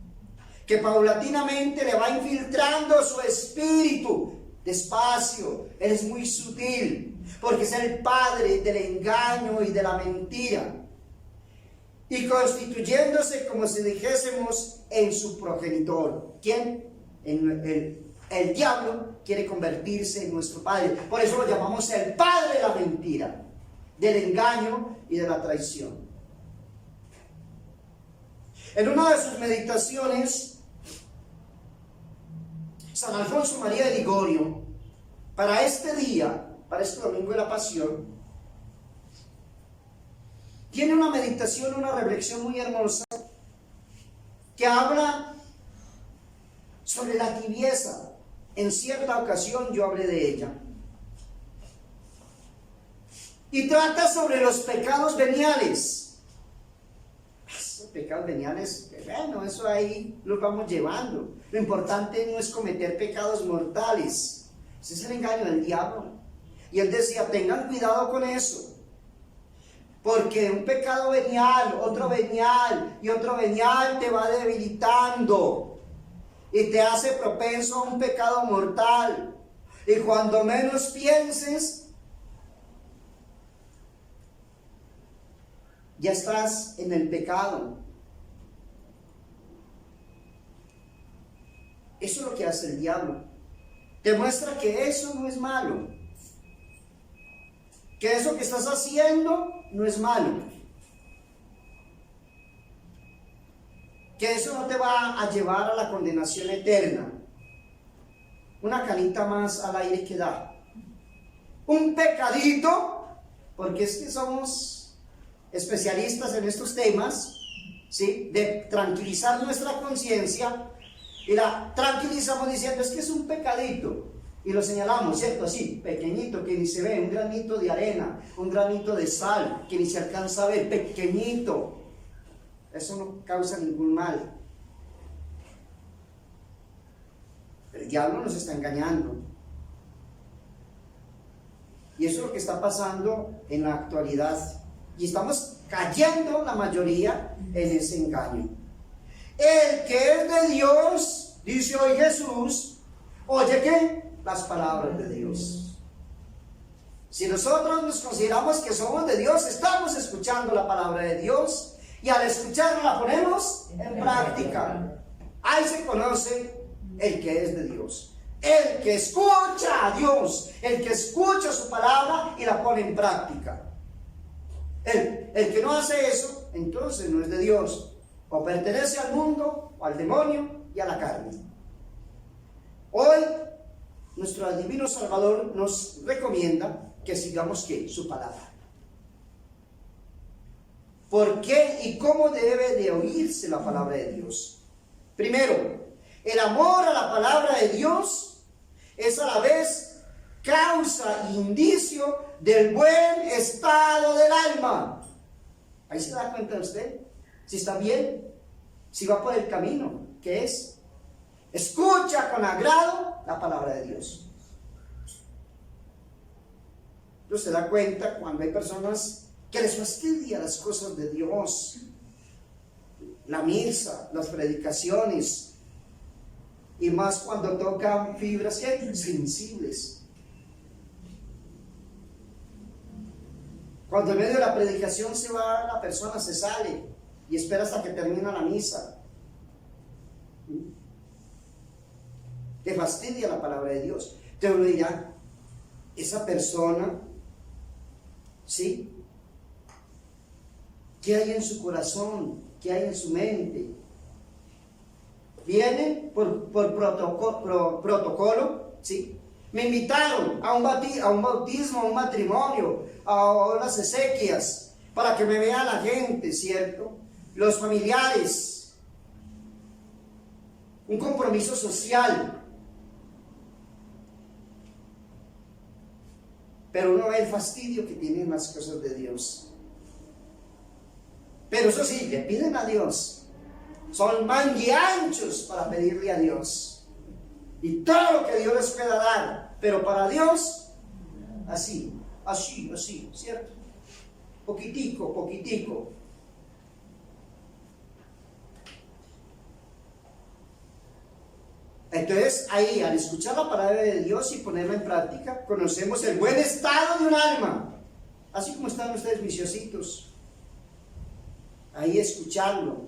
que paulatinamente le va infiltrando su espíritu despacio, Él es muy sutil, porque es el padre del engaño y de la mentira, y constituyéndose como si dijésemos en su progenitor. ¿Quién? El diablo quiere convertirse en nuestro padre. Por eso lo llamamos el padre de la mentira, del engaño y de la traición. En una de sus meditaciones, San Alfonso María de Ligorio, para este día, para este domingo de la Pasión, tiene una meditación, una reflexión muy hermosa, que habla sobre la tibieza. En cierta ocasión yo hablé de ella. Y trata sobre los pecados veniales. Esos pecados veniales, bueno, eso ahí los vamos llevando. Lo importante no es cometer pecados mortales. Ese es el engaño del diablo. Y él decía, tengan cuidado con eso. Porque un pecado venial, otro venial y otro venial te va debilitando y te hace propenso a un pecado mortal. Y cuando menos pienses, ya estás en el pecado. Eso es lo que hace el diablo. Te muestra que eso no es malo, que eso que estás haciendo no es malo, que eso no te va a llevar a la condenación eterna. Una canita más al aire que da. Un pecadito, porque es que somos especialistas en estos temas, ¿sí? De tranquilizar nuestra conciencia, y la tranquilizamos diciendo, es que es un pecadito. Y lo señalamos, ¿cierto? Así, pequeñito, que ni se ve, un granito de arena, un granito de sal, que ni se alcanza a ver, pequeñito. Eso no causa ningún mal. El diablo nos está engañando. Y eso es lo que está pasando en la actualidad. Y estamos cayendo la mayoría en ese engaño. El que es de Dios, dice hoy Jesús, oye ¿qué? Las palabras de Dios. Si nosotros nos consideramos que somos de Dios, estamos escuchando la palabra de Dios y al escucharla la ponemos en práctica. Ahí se conoce el que es de Dios. El que escucha a Dios, el que escucha su palabra y la pone en práctica. El que no hace eso, entonces no es de Dios. O pertenece al mundo, o al demonio y a la carne. Hoy, nuestro divino Salvador nos recomienda que sigamos ¿qué? Su palabra. ¿Por qué y cómo debe de oírse la palabra de Dios? Primero, el amor a la palabra de Dios es a la vez causa e indicio del buen estado del alma. Ahí se da cuenta usted, si está bien, si va por el camino, que es, escucha con agrado la palabra de Dios. Entonces se da cuenta cuando hay personas que les fastidia las cosas de Dios, la misa, las predicaciones, y más cuando tocan fibras sensibles. Cuando en medio de la predicación se va la persona, se sale y espera hasta que termina la misa. Te fastidia la palabra de Dios. Te lo dirá, esa persona, ¿sí? ¿Qué hay en su corazón? ¿Qué hay en su mente? Vienen por protocolo, ¿sí? Me invitaron a un bautismo, a un matrimonio, a unas exequias, para que me vea la gente, ¿cierto? Los familiares, un compromiso social. Pero uno ve el fastidio que tienen las cosas de Dios. Pero eso sí, le piden a Dios. Son mangueanchos para pedirle a Dios. Y todo lo que Dios les pueda dar. Pero para Dios, así, ¿cierto? Poquitico. Entonces ahí, al escuchar la palabra de Dios y ponerla en práctica, conocemos el buen estado de un alma, así como están ustedes viciositos. Ahí escucharlo,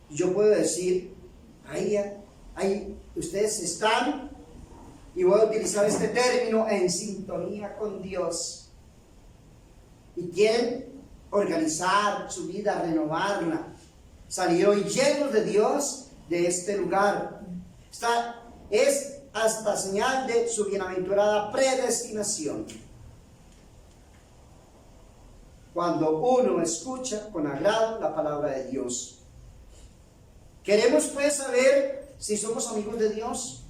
yo puedo decir, ahí ustedes están, y voy a utilizar este término, en sintonía con Dios, y quieren organizar su vida, renovarla, salir hoy llenos de Dios de este lugar. Es hasta señal de su bienaventurada predestinación. Cuando uno escucha con agrado la palabra de Dios. Queremos pues saber si somos amigos de Dios.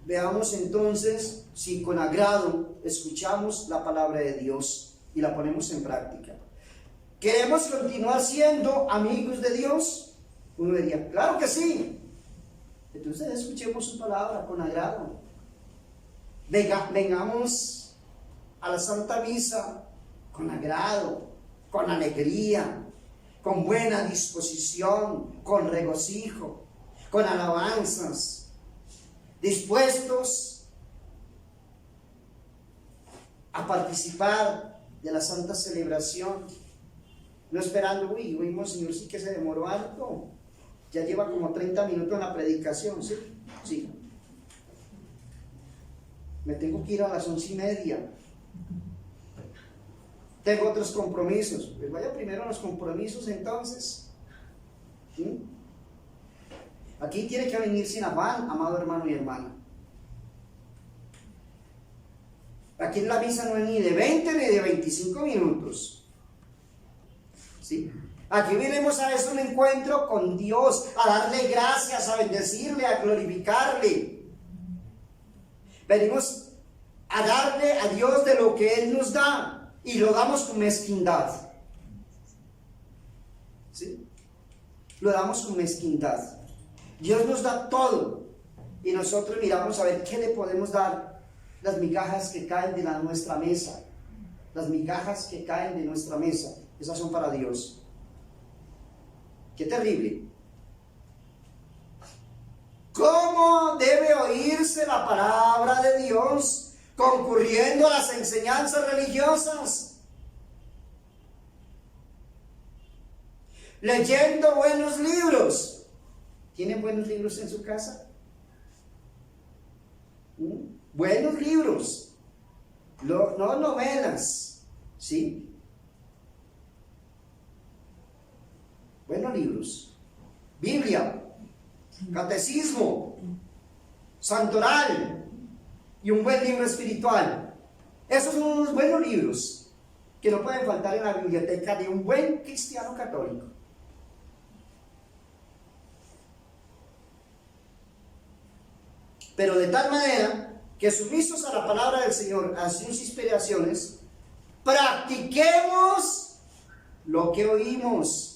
Veamos entonces si con agrado escuchamos la palabra de Dios y la ponemos en práctica. ¿Queremos continuar siendo amigos de Dios? Uno diría, claro que sí. Entonces escuchemos su palabra con agrado. Vengamos a la Santa Misa con agrado, con alegría, con buena disposición, con regocijo, con alabanzas, dispuestos a participar de la Santa Celebración, no esperando, uy, Monseñor sí que se demoró harto, ya lleva como 30 minutos en la predicación, ¿sí? Sí. Me tengo que ir a las 11:30. Tengo otros compromisos. Pues vaya primero a los compromisos entonces. ¿Sí? Aquí tiene que venir sin afán, amado hermano y hermana. Aquí en la misa no es ni de 20 ni de 25 minutos. ¿Sí? Aquí venimos a eso, un encuentro con Dios, a darle gracias, a bendecirle, a glorificarle. Venimos a darle a Dios de lo que Él nos da y lo damos con mezquindad. ¿Sí? Lo damos con mezquindad. Dios nos da todo y nosotros miramos a ver qué le podemos dar. Las migajas que caen de nuestra mesa, las migajas que caen de nuestra mesa, esas son para Dios. ¡Qué terrible! ¿Cómo debe oírse la palabra de Dios concurriendo a las enseñanzas religiosas? Leyendo buenos libros. ¿Tienen buenos libros en su casa? Buenos libros, no novelas, ¿sí? Buenos libros, Biblia, catecismo, santoral y un buen libro espiritual. Esos son unos buenos libros que no pueden faltar en la biblioteca de un buen cristiano católico. Pero de tal manera que sumisos a la palabra del Señor, a sus inspiraciones, practiquemos lo que oímos.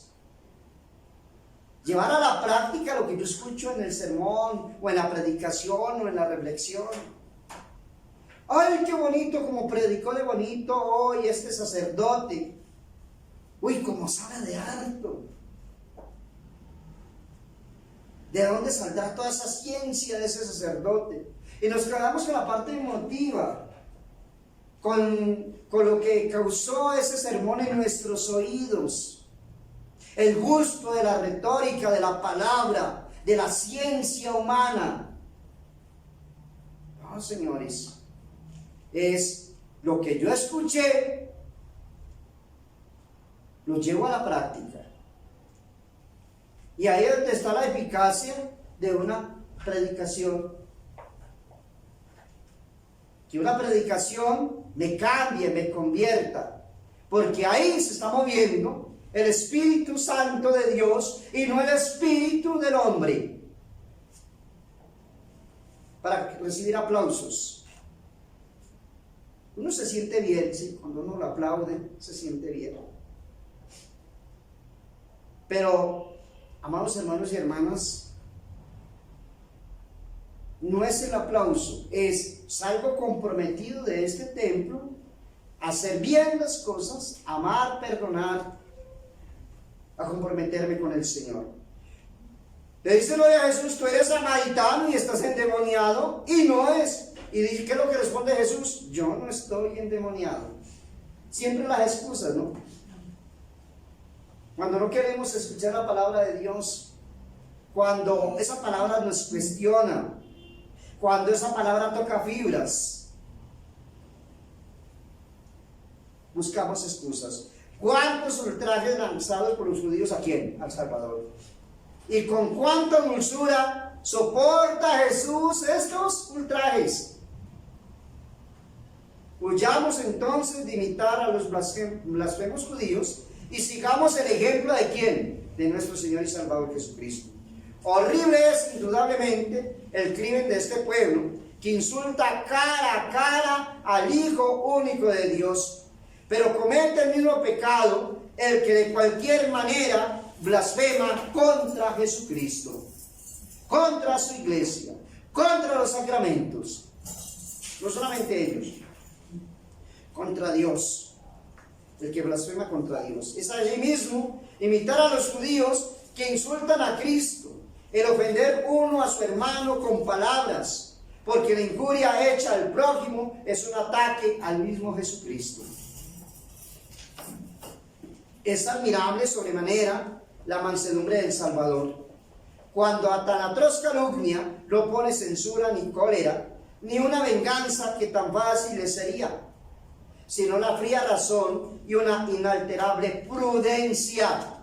Llevar a la práctica lo que yo escucho en el sermón, o en la predicación, o en la reflexión. ¡Ay, qué bonito como predicó de bonito hoy este sacerdote! ¡Uy, cómo sabe de harto! ¿De dónde saldrá toda esa ciencia de ese sacerdote? Y nos quedamos con la parte emotiva, con lo que causó ese sermón en nuestros oídos. El gusto de la retórica, de la palabra, de la ciencia humana. No, señores, es lo que yo escuché, lo llevo a la práctica. Y ahí es donde está la eficacia de una predicación. Que una predicación me cambie, me convierta. Porque ahí se está moviendo el Espíritu Santo de Dios y no el espíritu del hombre. Para recibir aplausos. Uno se siente bien, ¿sí? Cuando uno lo aplaude, se siente bien. Pero, amados hermanos y hermanas, no es el aplauso, es salgo comprometido de este templo a hacer bien las cosas, amar, perdonar, a comprometerme con el Señor. Le dice lo de Jesús, tú eres samaritano y estás endemoniado, y no es. Y dice, ¿qué es lo que responde Jesús? Yo no estoy endemoniado. Siempre las excusas, ¿no? Cuando no queremos escuchar la palabra de Dios, cuando esa palabra nos cuestiona, cuando esa palabra toca fibras, buscamos excusas. ¿Cuántos ultrajes lanzados por los judíos a quién? Al Salvador. ¿Y con cuánta dulzura soporta Jesús estos ultrajes? Huyamos entonces de imitar a los blasfemos judíos y sigamos el ejemplo de quién? De nuestro Señor y Salvador Jesucristo. Horrible es indudablemente el crimen de este pueblo que insulta cara a cara al Hijo único de Dios, pero comete el mismo pecado el que de cualquier manera blasfema contra Jesucristo, contra su iglesia, contra los sacramentos. No solamente ellos, contra Dios. El que blasfema contra Dios es allí mismo imitar a los judíos que insultan a Cristo, el ofender uno a su hermano con palabras, porque la injuria hecha al prójimo es un ataque al mismo Jesucristo. Es admirable sobremanera la mansedumbre del Salvador. Cuando a tan atroz calumnia no pone censura ni cólera, ni una venganza que tan fácil le sería, sino la fría razón y una inalterable prudencia.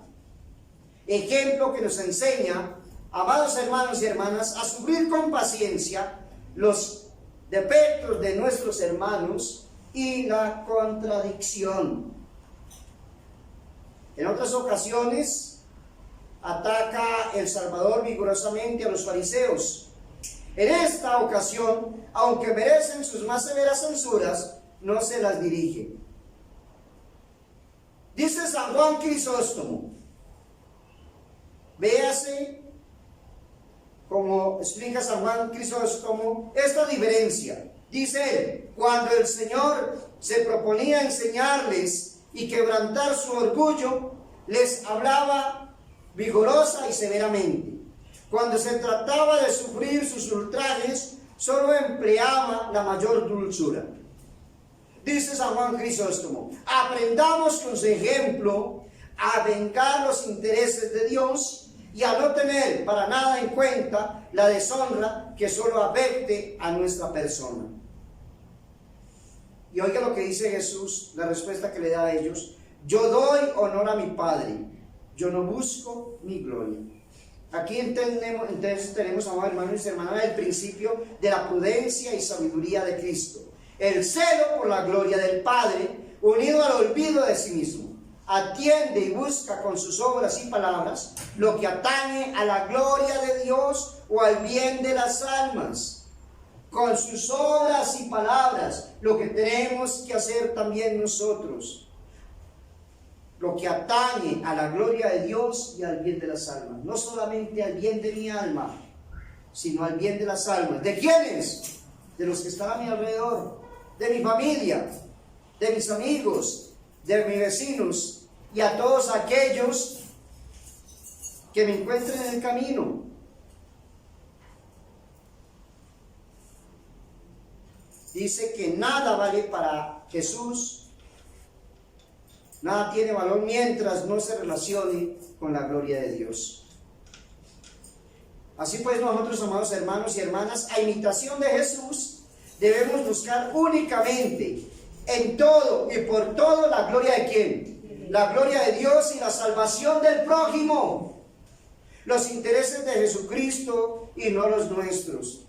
Ejemplo que nos enseña, amados hermanos y hermanas, a sufrir con paciencia los defectos de nuestros hermanos y la contradicción. En otras ocasiones ataca el Salvador vigorosamente a los fariseos. En esta ocasión, aunque merecen sus más severas censuras, no se las dirige. Dice San Juan Crisóstomo, véase como explica San Juan Crisóstomo esta diferencia. Dice él, cuando el Señor se proponía enseñarles y quebrantar su orgullo, les hablaba vigorosa y severamente. Cuando se trataba de sufrir sus ultrajes, solo empleaba la mayor dulzura. Dice San Juan Crisóstomo, aprendamos con su ejemplo a vengar los intereses de Dios y a no tener para nada en cuenta la deshonra que solo afecte a nuestra persona. Y oiga lo que dice Jesús, la respuesta que le da a ellos: yo doy honor a mi Padre, yo no busco mi gloria. Aquí entonces tenemos, amados hermanos y hermanas, el principio de la prudencia y sabiduría de Cristo. El celo por la gloria del Padre, unido al olvido de sí mismo, atiende y busca con sus obras y palabras lo que atañe a la gloria de Dios o al bien de las almas. Con sus obras y palabras, lo que tenemos que hacer también nosotros, lo que atañe a la gloria de Dios y al bien de las almas. No solamente al bien de mi alma, sino al bien de las almas. ¿De quiénes? De los que están a mi alrededor, de mi familia, de mis amigos, de mis vecinos y a todos aquellos que me encuentren en el camino. Dice que nada vale para Jesús, nada tiene valor mientras no se relacione con la gloria de Dios. Así pues, nosotros, amados hermanos y hermanas, a imitación de Jesús, debemos buscar únicamente, en todo y por todo, la gloria de ¿quién? La gloria de Dios y la salvación del prójimo, los intereses de Jesucristo y no los nuestros.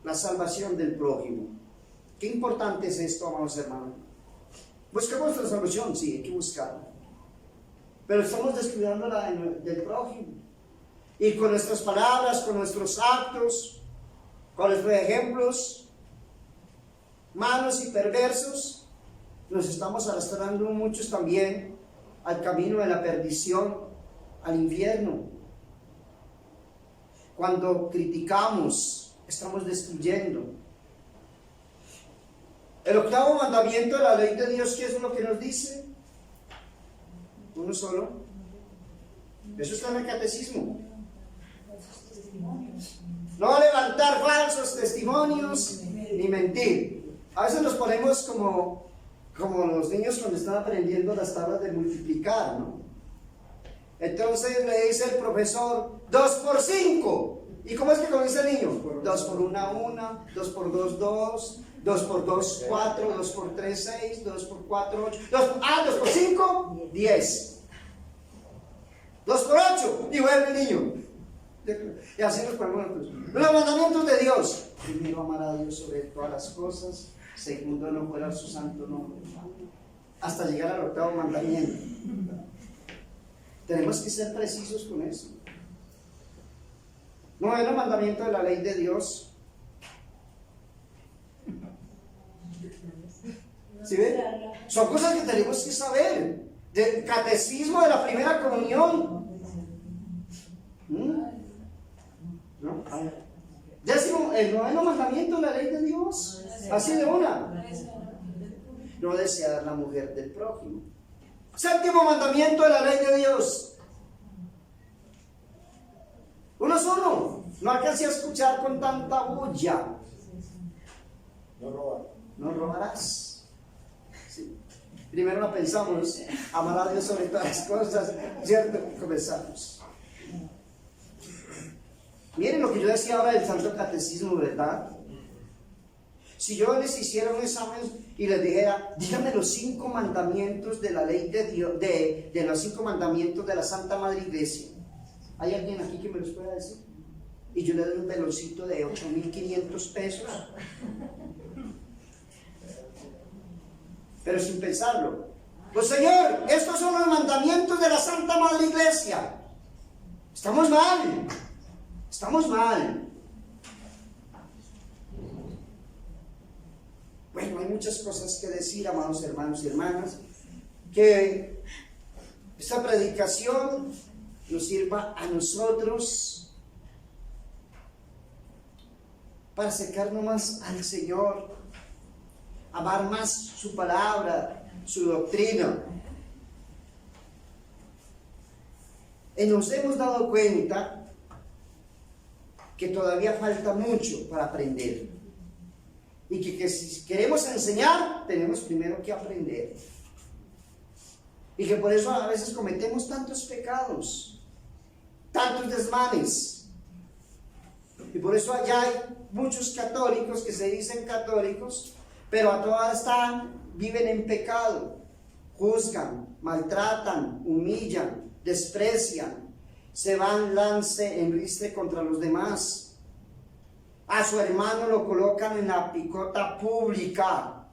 La salvación del prójimo. Qué importante es esto, amados hermanos. Buscamos la salvación, sí, hay que buscarla, pero estamos descuidando la del prójimo. Y con nuestras palabras, con nuestros actos, con nuestros ejemplos malos y perversos, nos estamos arrastrando muchos también al camino de la perdición, al infierno. Cuando criticamos, estamos destruyendo. El octavo mandamiento de la ley de Dios, ¿qué es lo que nos dice? Uno solo. Eso está en el catecismo. No levantar falsos testimonios ni mentir. A veces nos ponemos como los niños cuando están aprendiendo las tablas de multiplicar, ¿no? Entonces le dice el profesor, 2 por 5. ¿Y cómo es que comienza el niño? 2 por 1, 2 por 2, 2, 2 por 2, 4, 2 por 3, 6, 2 por 4, 8, 2 por 5, 10. 2 por 8, y vuelve el niño. Y así nos ponemos nosotros. Los mandamientos de Dios. Primero, amar a Dios sobre todas las cosas. Segundo, no jurar su santo nombre. Hasta llegar al 8º mandamiento. Tenemos que ser precisos con eso. 9º mandamiento de la ley de Dios. ¿Sí ven? Son cosas que tenemos que saber. Del catecismo de la primera comunión. ¿No? El 9º mandamiento de la ley de Dios. Así de una. No desear la mujer del prójimo. 7º mandamiento de la ley de Dios. Uno solo. No alcancé a escuchar con tanta bulla. No robar. No robarás. Sí. Primero lo pensamos, amar a Dios sobre todas las cosas, ¿cierto? Comenzamos. Miren lo que yo decía ahora del Santo Catecismo, ¿verdad? Si yo les hiciera un examen y les dijera, díganme los 5 mandamientos de la ley de Dios, de los 5 mandamientos de la Santa Madre Iglesia, ¿hay alguien aquí que me los pueda decir? Y yo le doy un veloncito de 8.500 pesos. Pero sin pensarlo. Pues Señor, estos son los mandamientos de la Santa Madre Iglesia. Estamos mal. Estamos mal. Bueno, hay muchas cosas que decir, amados hermanos y hermanas, que esta predicación nos sirva a nosotros para acercarnos más al Señor, amar más su palabra, su doctrina. Y nos hemos dado cuenta que todavía falta mucho para aprender. Y que si queremos enseñar, tenemos primero que aprender. Y que por eso a veces cometemos tantos pecados, tantos desmanes. Y por eso allá hay muchos católicos que se dicen católicos, pero a todas viven en pecado, juzgan, maltratan, humillan, desprecian, se van lance en ristre contra los demás. A su hermano lo colocan en la picota pública,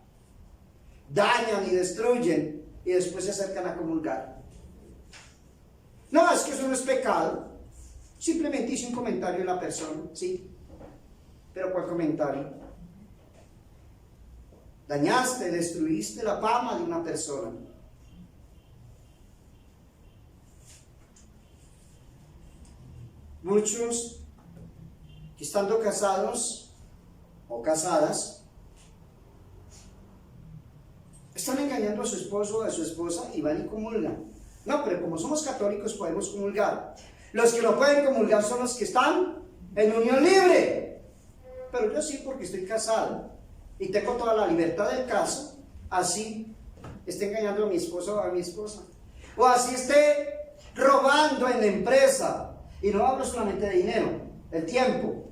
dañan y destruyen y después se acercan a comulgar. No, es que eso no es pecado. Simplemente hice un comentario de la persona, sí. Pero ¿cuál comentario? Dañaste, destruiste la fama de una persona. Muchos que estando casados o casadas están engañando a su esposo o a su esposa y van y comulgan. No, pero como somos católicos podemos comulgar. Los que no pueden comulgar son los que están en unión libre. Pero yo sí, porque estoy casado y tengo toda la libertad del caso. Así esté engañando a mi esposo o a mi esposa, o así esté robando en la empresa. Y no hablo solamente de dinero, el tiempo.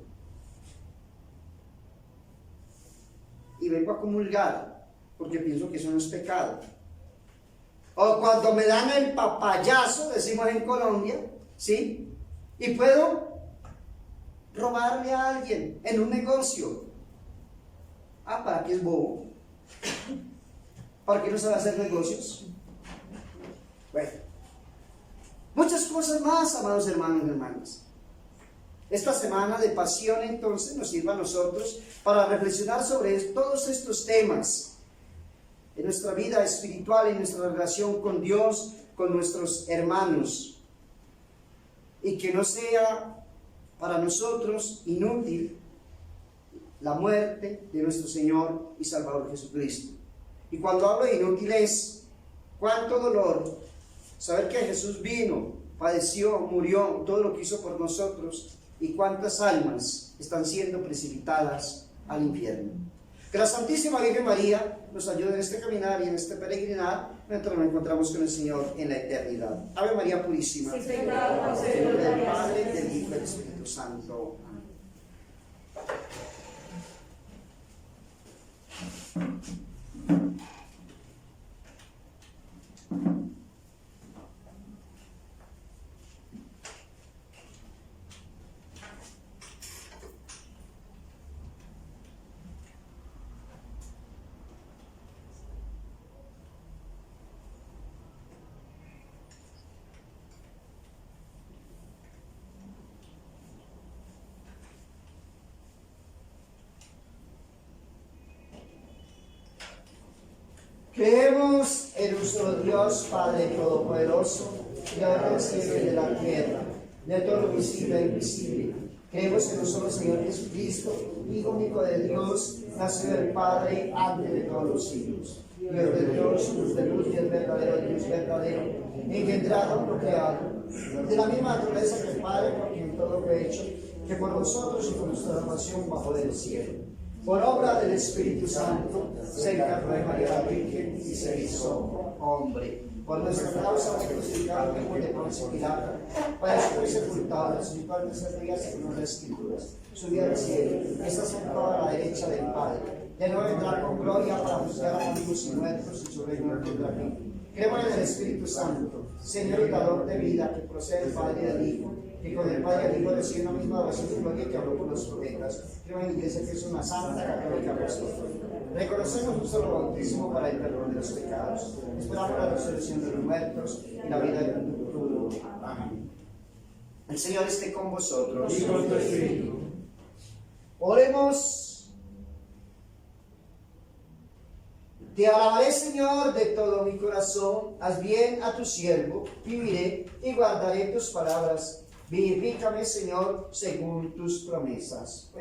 Y vengo a comulgar porque pienso que eso no es pecado. O cuando me dan el papayazo, decimos en Colombia, ¿sí? Y puedo robarle a alguien en un negocio. Ah, ¿para qué es bobo? ¿Para qué no sabe hacer negocios? Bueno, muchas cosas más, amados hermanos y hermanas. Esta semana de pasión entonces nos sirva a nosotros para reflexionar sobre todos estos temas en nuestra vida espiritual, en nuestra relación con Dios, con nuestros hermanos, y que no sea para nosotros inútil la muerte de nuestro Señor y Salvador Jesucristo. Y cuando hablo de inútil es cuánto dolor saber que Jesús vino padeció, murió, todo lo que hizo por nosotros, y cuántas almas están siendo precipitadas al infierno. Que la Santísima Virgen María nos ayude en este caminar y en este peregrinar, mientras nos encontramos con el Señor en la eternidad. Ave María Purísima, en nombre del Padre, del Hijo y del Espíritu Santo. Amén. Creemos en nuestro Dios Padre Todopoderoso, Creador del cielo y de la tierra, de todo lo visible e invisible. Creemos en un solo Señor Jesucristo, Hijo único de Dios, nacido del Padre antes de todos los siglos. Dios de Dios, luz de luz, Dios verdadero, engendrado, no creado, de la misma naturaleza que el Padre, por quien todo fue hecho, que por nosotros y por nuestra salvación bajó del cielo. Por obra del Espíritu Santo, se encarnó de María la Virgen y se hizo hombre. Por nuestra causa fue crucificado en de Poncio Pilato, para ser sepultado, resucitó al tercer día según las Escrituras. Subió al cielo, está sentado a la derecha del Padre. De nuevo vendrá con gloria para juzgar a vivos y muertos y su reino tendrá fin. Creemos en el Espíritu Santo, Señor y dador de vida, que procede del Padre y del Hijo, que con el Padre y el Hijo recibe la misma oración y gloria que habló por los profetas. Creo en la Iglesia, que es una santa, católica, apostólica. Reconocemos un solo bautismo para el perdón de los pecados. Esperamos la resurrección de los muertos y la vida del mundo futuro. Amén. El Señor esté con vosotros. Y con tu espíritu. Oremos. Te alabaré, Señor, de todo mi corazón. Haz bien a tu siervo. Viviré y guardaré tus palabras. Vivifícame, Señor, según tus promesas.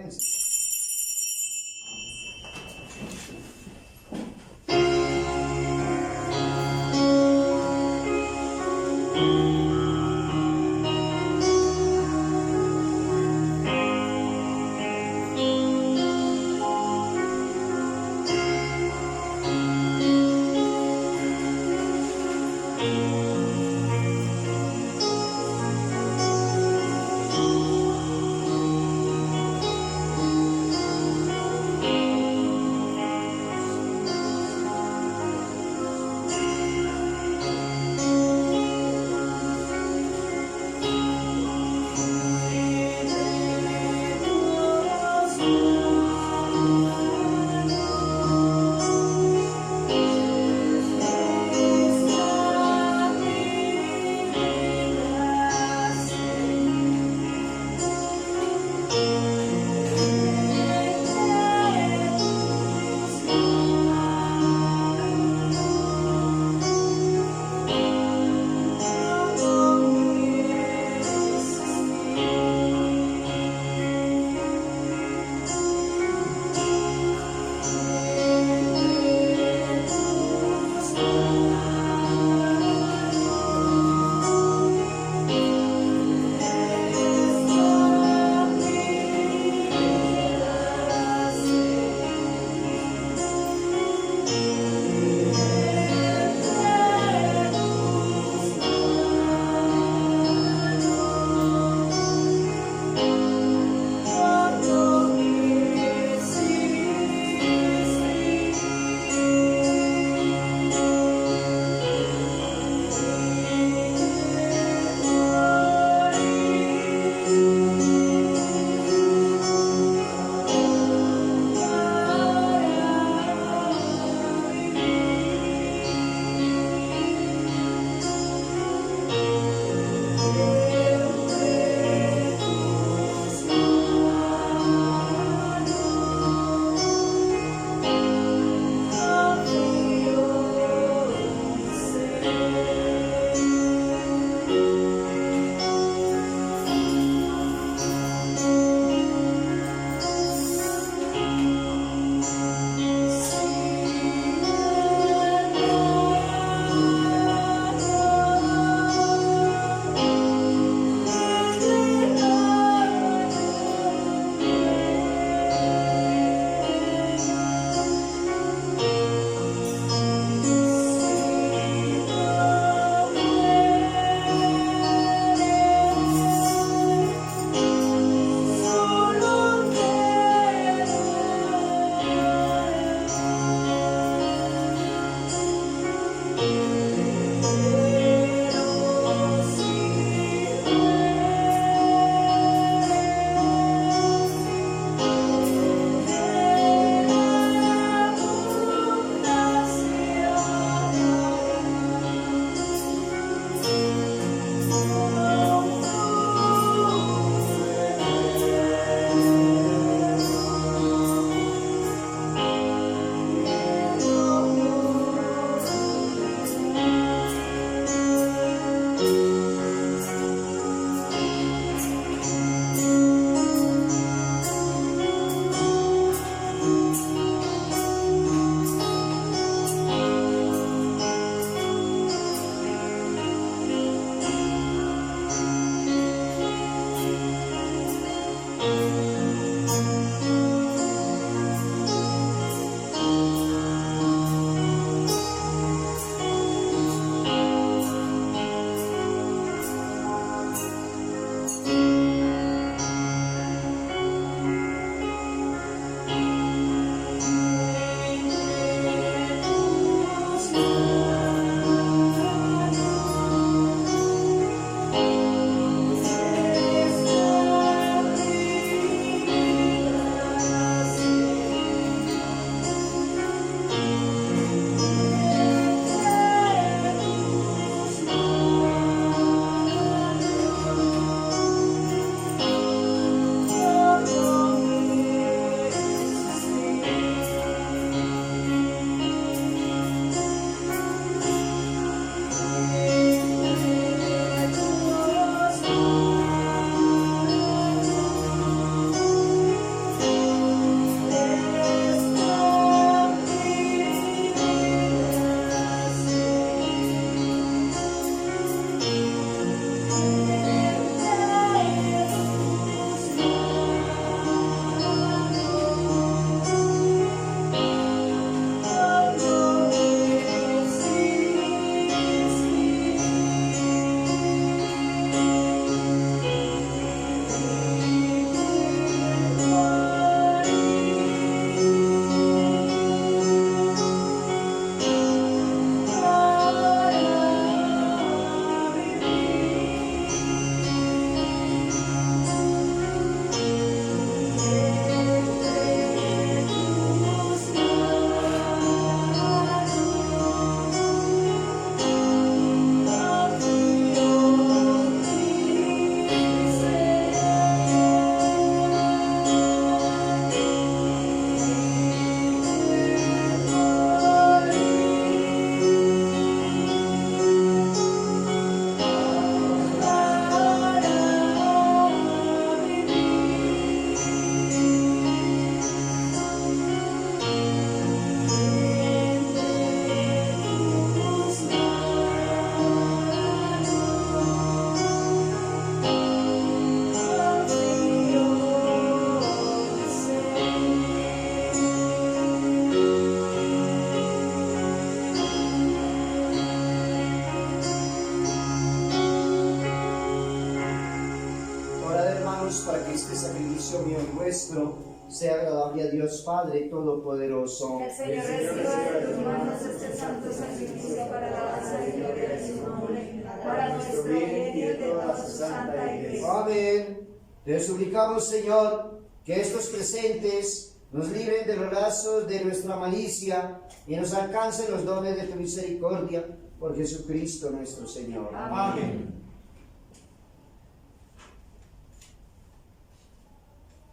sacrificio mío y vuestro sea agradable a Dios Padre Todopoderoso. El Señor reciba de tus manos este santo sacrificio para la alabanza y gloria de su nombre, para nuestro bien y de toda su santa iglesia. Amén. Te suplicamos, Señor, que estos presentes nos libren de los lazos de nuestra malicia y nos alcancen los dones de tu misericordia por Jesucristo nuestro Señor. Amén.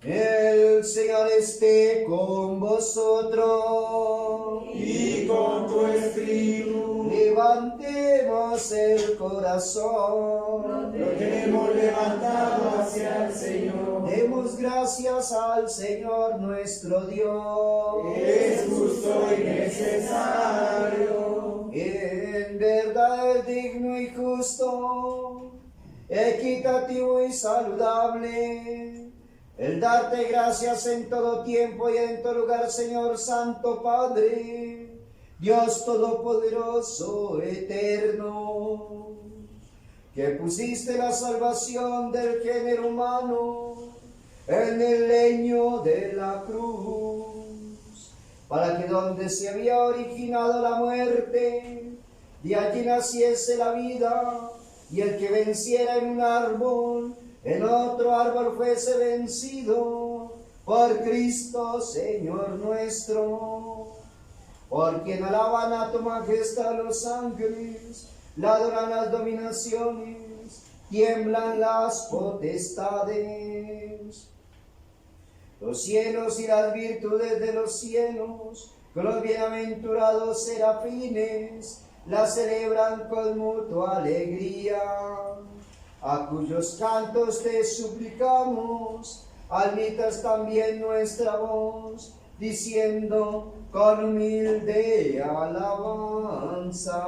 El Señor esté con vosotros. Y con tu espíritu Levantemos el corazón. lo tenemos levantado hacia el Señor. Demos gracias al Señor nuestro Dios. Es justo y necesario. En verdad es digno y justo, equitativo y saludable el darte gracias en todo tiempo y en todo lugar, Señor Santo Padre, Dios Todopoderoso, eterno, que pusiste la salvación del género humano en el leño de la cruz, para que donde se había originado la muerte, de allí naciese la vida, y el que venciera en un árbol, en otro árbol fuese vencido, por Cristo Señor nuestro. Por quien alaban a tu majestad los ángeles, la adoran las dominaciones, tiemblan las potestades. Los cielos y las virtudes de los cielos, con los bienaventurados serafines, la celebran con mutua alegría. A cuyos cantos te suplicamos, admitas también nuestra voz, diciendo con humilde alabanza.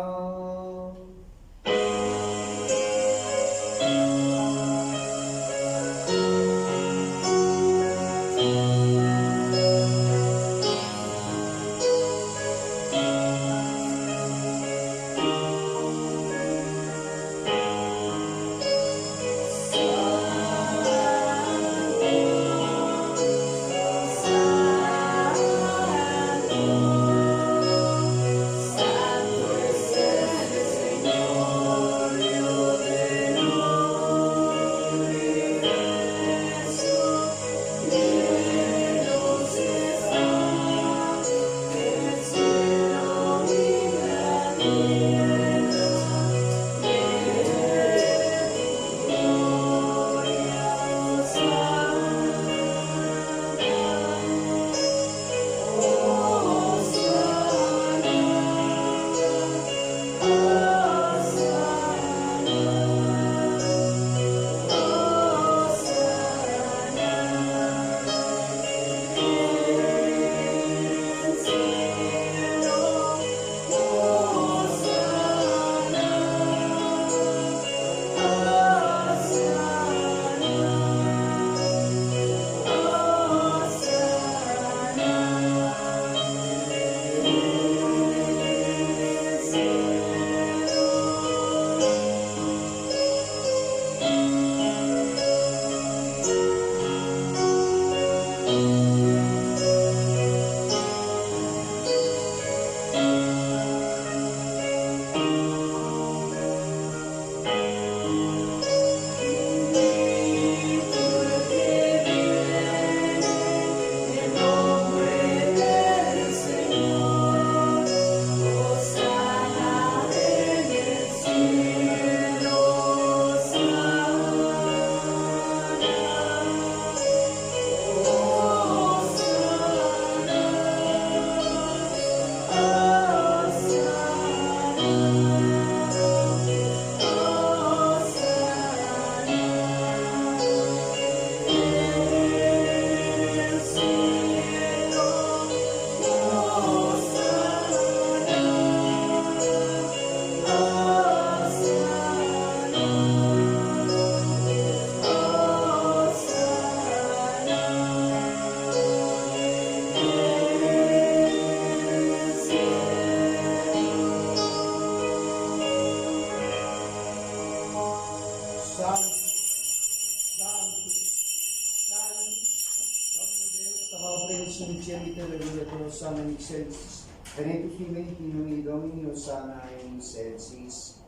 Cielite Regulator Sana in Excelsis, Venetus Dimenti Nomini Domini Osana in Excelsis.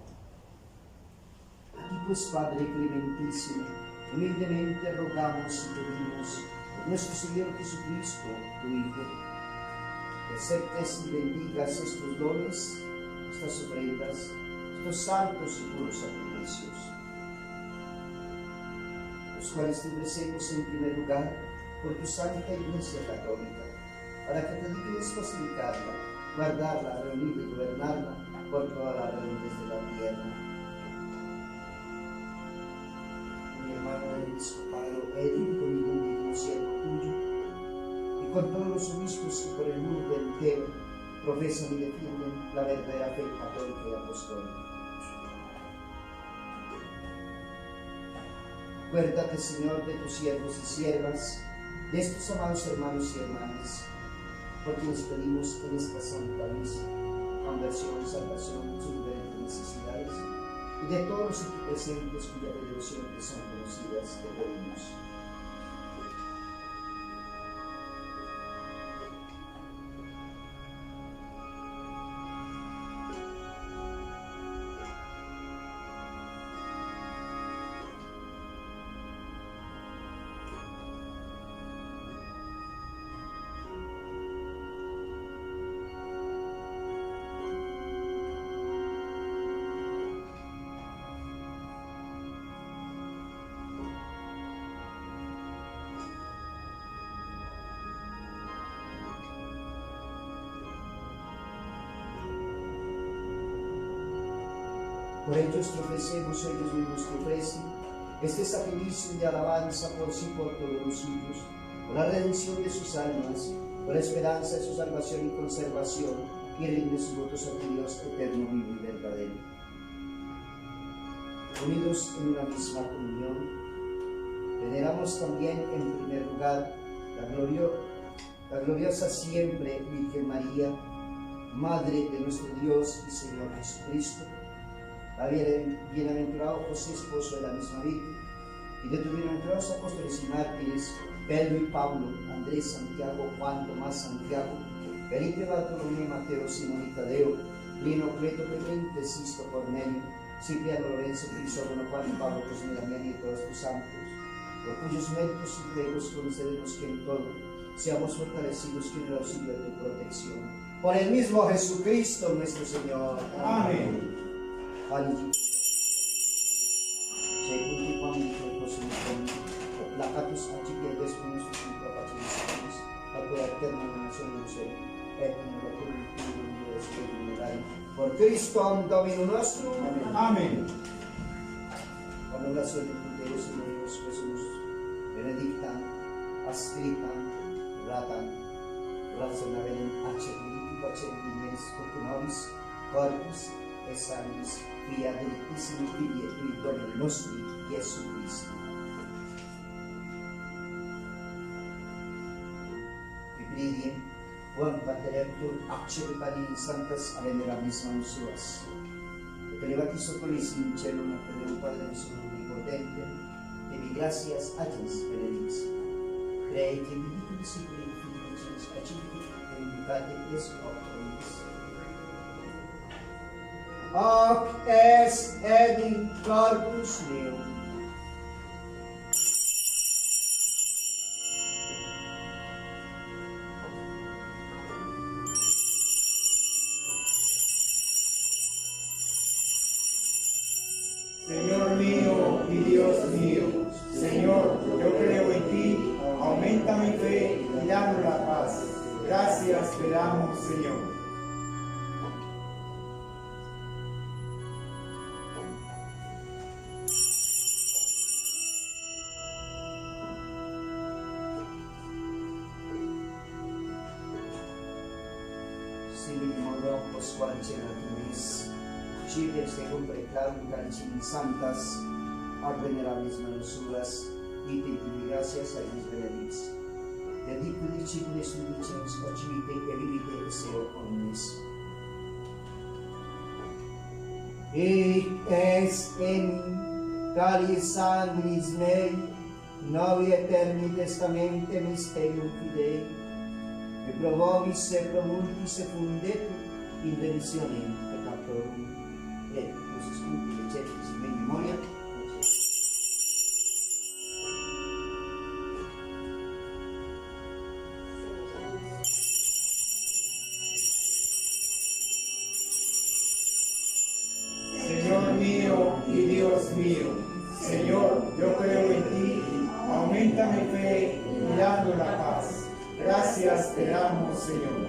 A ti pues, Padre clementísimo, humildemente rogamos y pedimos por nuestro Señor Jesucristo, tu Hijo, que aceptes y bendigas estos dones, estas ofrendas, estos santos y puros sacrificios, los cuales te ofrecemos en primer lugar por tu Santa Iglesia Católica, para que te dignes facilitarla, guardarla, reunirla y gobernarla por todas las redondes de la tierra. Mi hermano el episcopado Edwin, conmigo un digno siervo tuyo, y con todos los obispos que por el mundo entero profesan y defienden la verdadera fe católica y apostólica. Acuérdate, Señor, de tus siervos y siervas, de estos amados hermanos y hermanas, por quienes pedimos en esta Santa Misa conversión, salvación, sus diferentes necesidades, y de todos los aquí presentes cuya devociones son conocidas, te pedimos. Por ellos te ofrecemos, ellos mismos te ofrecen, este sacrificio de alabanza por sí por todos los siglos, por la redención de sus almas, por la esperanza de su salvación y conservación, y rinde sus votos a ti, Dios eterno, vivo y verdadero. Unidos en una misma comunión, veneramos también en primer lugar la gloriosa siempre Virgen María, Madre de nuestro Dios y Señor Jesucristo, la bienaventurado José, esposo de la misma Virgen, y de tus bienaventurados apóstoles y mártires, Pedro y Pablo, Andrés, Santiago, Juan, Tomás, Santiago, Felipe, Bartolomé, Mateo, Simón y Tadeo, Lino, Cleto, Clemente, Sisto, Cornelio, Cipriano, Lorenzo, Crisógono, Juan y Pablo, Cosme, Damián y todos tus santos, por cuyos méritos y ruegos concédenos que en todo seamos fortalecidos con el auxilio de tu protección. Por el mismo Jesucristo nuestro Señor. Amén. Segundo Juan, placatus archipiélagus con nuestros incapacidades, la cura eterna de la nación no sé, eterna la cura de por Cristo Domino nuestro. Amén. Con oración de punteros y medios, Jesús, benedictan, astritan, ratan, razonabelen, acceptin, acceptines, fortunavis, corpus, et sanguis, via delictissimi Filii et Tui Domini nostri, Iesu Christi. Vipridiem, quam pateremtur acceptani santas veneramis manus suas, et elevati socolis in cielo per Padre nostro omnipotente, et vi gratias agens benedix. Crei que benedictum discipuli Filicis acceptit et indicate es optimis. Hoc est in corpus meum. Señor mío y Dios mío, Señor, yo creo en ti, aumenta mi fe y danos la paz. Gracias te damos, Señor. Chile se completan canchín santas, a venerables manusuras, y te di gracias a mis benedix. Dediculi discipulis unicens ocivite e vivite seo omnes. Hic est in calis sanguinis mei, novi eterni testamente mysterium fidei, e pro vobis e pro multis e fundetur in remissionem peccatorum, et us scuti ecetis in memoria. Señor mío y Dios mío, Señor, yo creo en ti, aumenta mi fe y danos la paz. Gracias te damos, Señor.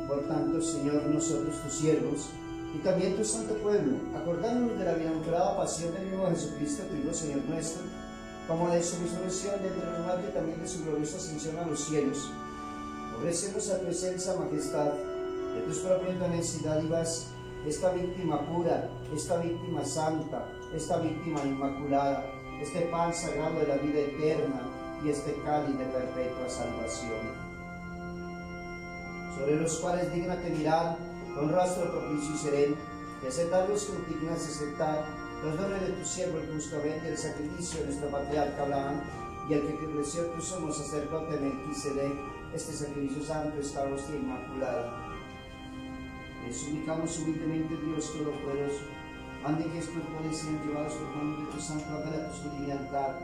Por tanto, Señor, nosotros tus siervos, y también tu santo pueblo, acordándonos de la bienaventurada pasión del mismo Jesucristo, tu Hijo, Señor nuestro, como de su resurrección de entre los muertos y también de su gloriosa ascensión a los cielos, ofrecemos a tu esencia, majestad, de tus propias dones y dádivas, esta víctima pura, esta víctima santa, esta víctima inmaculada, este pan sagrado de la vida eterna y este cáliz de perpetua salvación, sobre los cuales dígnate mirar con rostro propicio y sereno, y aceptarlos con dignas de aceptar los dones de tu siervo el justamente y el sacrificio de nuestro patriarca Abraham, y el que creció tu sumo sacerdote Melquisedec, este sacrificio santo, esta hostia inmaculada. Les suplicamos humildemente, Dios Todopoderoso, mande que estos poderes sean llevados por mano de tu santo aparato su divinidad,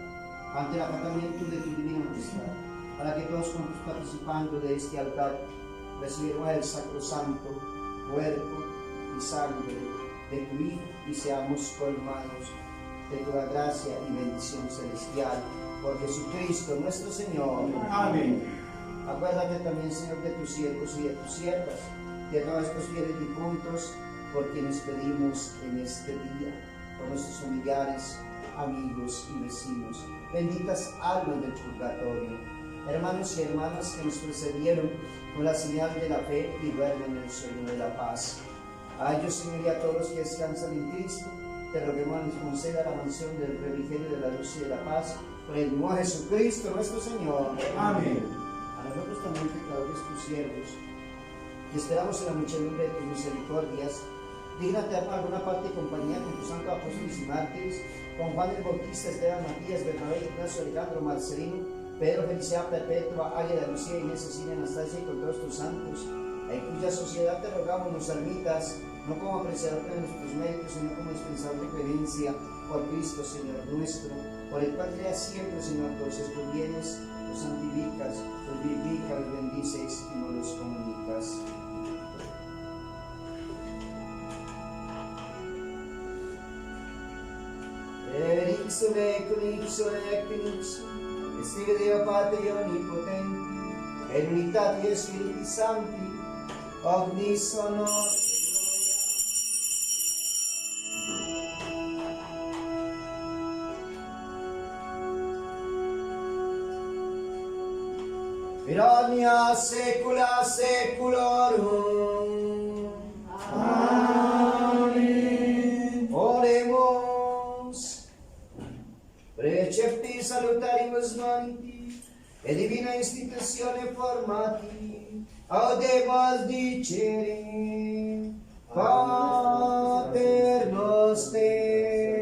ante el acatamiento de tu divina majestad, para que todos juntos participando de este altar recibiremos el sacrosanto cuerpo y sangre de tu Hijo y seamos colmados de toda gracia y bendición celestial por Jesucristo nuestro Señor. Amén. Acuérdate también, Señor, de tus siervos y de tus siervas, de todos estos fieles difuntos por quienes pedimos en este día, por nuestros familiares, amigos y vecinos, benditas almas del purgatorio, hermanos y hermanas que nos precedieron con la señal de la fe y duermen en el sueño de la paz. A ellos, Señor, y a todos los que descansan en Cristo, te roguemos nos conceda la mansión del refrigerio de la luz y de la paz, por el mismo Jesucristo nuestro Señor. Amén. A nosotros también, pecadores, tus siervos, que esperamos en la muchedumbre de tus misericordias, dígnate a alguna parte y compañía con tus santos apóstoles y mártires, con Juan el Bautista, Esteban, Matías, Bernabé, Ignacio, Alejandro, Marcelino, Pedro, Felicidad Perpetua, Águeda, Lucía, Inés, Cecilia, Anastasia y con todos tus santos, en cuya sociedad te rogamos nos admitas, no como apreciador de nuestros méritos, sino como dispensador de clemencia, por Cristo, Señor nuestro, por el cual creas siempre, Señor, todos estos bienes, los santificas, los vivificas, los bendices y nos los comunicas. Sigue Dio Padre Onnipotente, e l'unità di Spiriti Santi, ognis honor per omnia saecula saeculorum. Amén. Oremos. Precepti salutaribus moniti, e divina institutione formati, audemus dicere, Pater noster.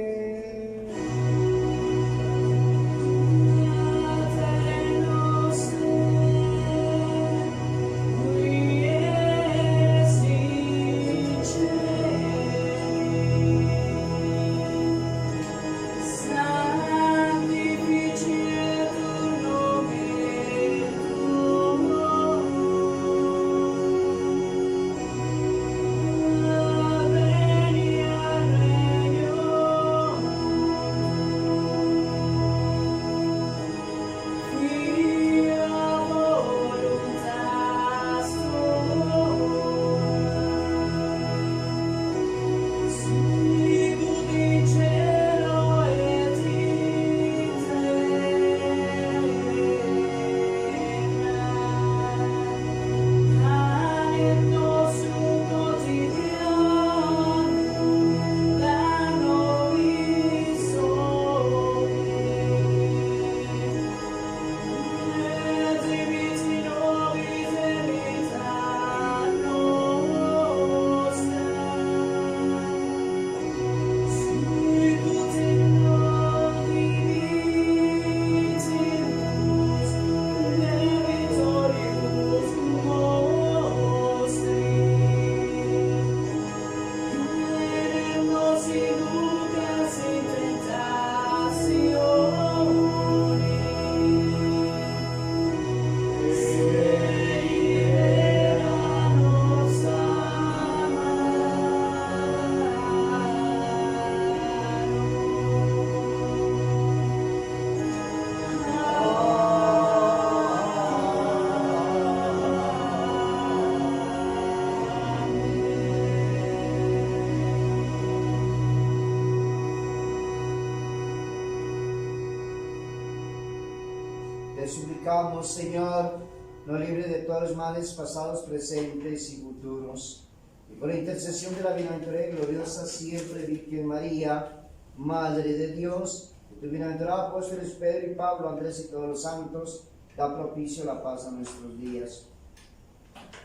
Venia suplicamos, Señor, nos libre de todos los males pasados, presentes y futuros. Y por la intercesión de la bienaventurada y gloriosa siempre Virgen María, Madre de Dios, de tu bienaventurado apóstoles Pedro y Pablo, Andrés y todos los santos, da propicio la paz a nuestros días.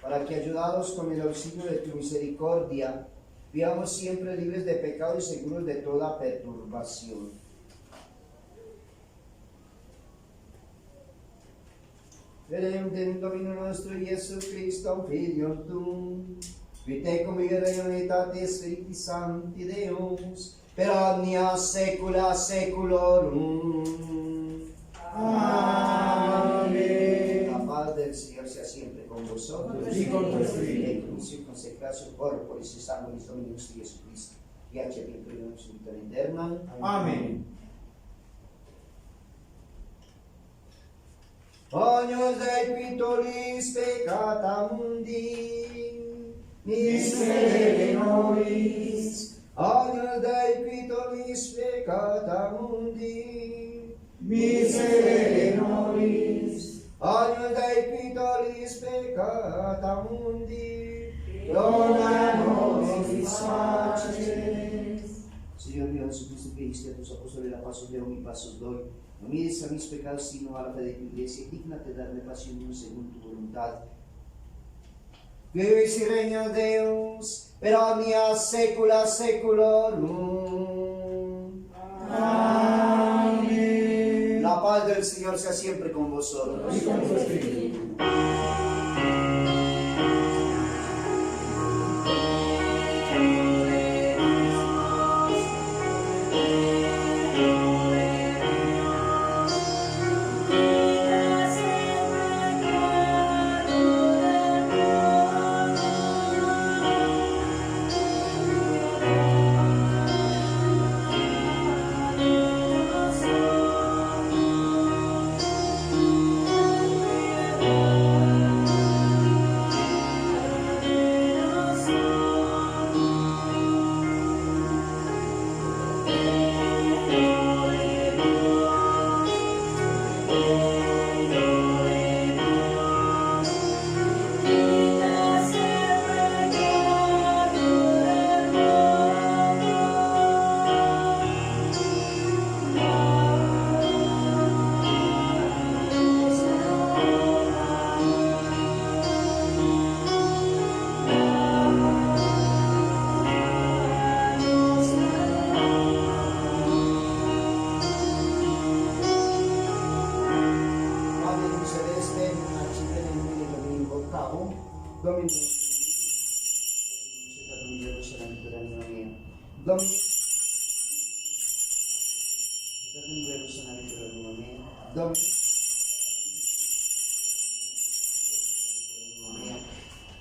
Para que, ayudados con el auxilio de tu misericordia, vivamos siempre libres de pecado y seguros de toda perturbación. Redemptem Domino nostro Iesus Christum Filium Tuum, qui tecum mihi unitate Spiritus Sancti Deus, per omnia saecula saeculorum. Amén. La paz del Señor sea siempre con vosotros. Y con tu espíritu. Et consecratio corporis et sanguis Dominus Jesucristo, y hace bien primus in eterna. Amén. Agnus Dei Pitolis peccata mundi, Miserere nobis. Agnus Dei Pitolis peccata mundi, Miserere nobis. Agnus Dei Pitolis peccata mundi, Dona nobis paces. Señor mío Jesucristo, que diste a tus apóstoles la paz os dejo, mi paz os doy. No mires a mis pecados, sino a la fe de tu iglesia, y dígnate darme paz y unión según tu voluntad. Vives y reina Deus, per omnia saecula saeculorum. Amén. La paz del Señor sea siempre con vosotros. Y con tu espíritu.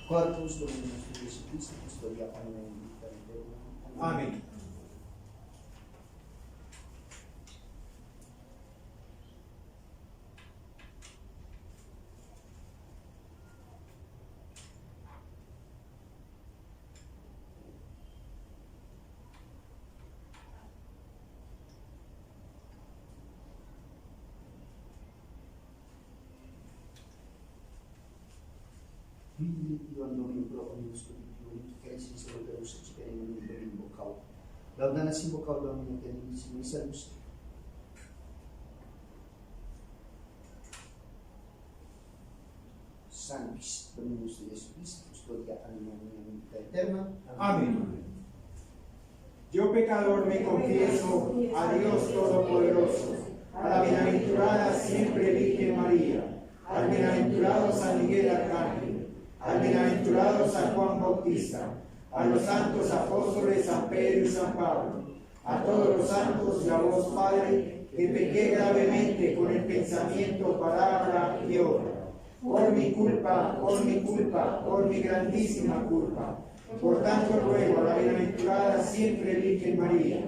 Corpus Dominus Jesucristo, custodia panna in vita eterna. Amén. Laudanas invocao Domine Tenenissimo, salus. Sanctis Dominus Jesucristo, custodia anima mea in vita eterna. Amén. Yo pecador me confieso a Dios Todopoderoso, a la bienaventurada siempre Virgen María, al bienaventurado San Miguel Arcángel, al bienaventurado San Juan Bautista, a los santos apóstoles San Pedro y San Pablo, a todos los santos y a vos, Padre, que pequé gravemente con el pensamiento, palabra y obra. Por mi culpa, por mi grandísima culpa. Por tanto ruego a la bienaventurada siempre Virgen María,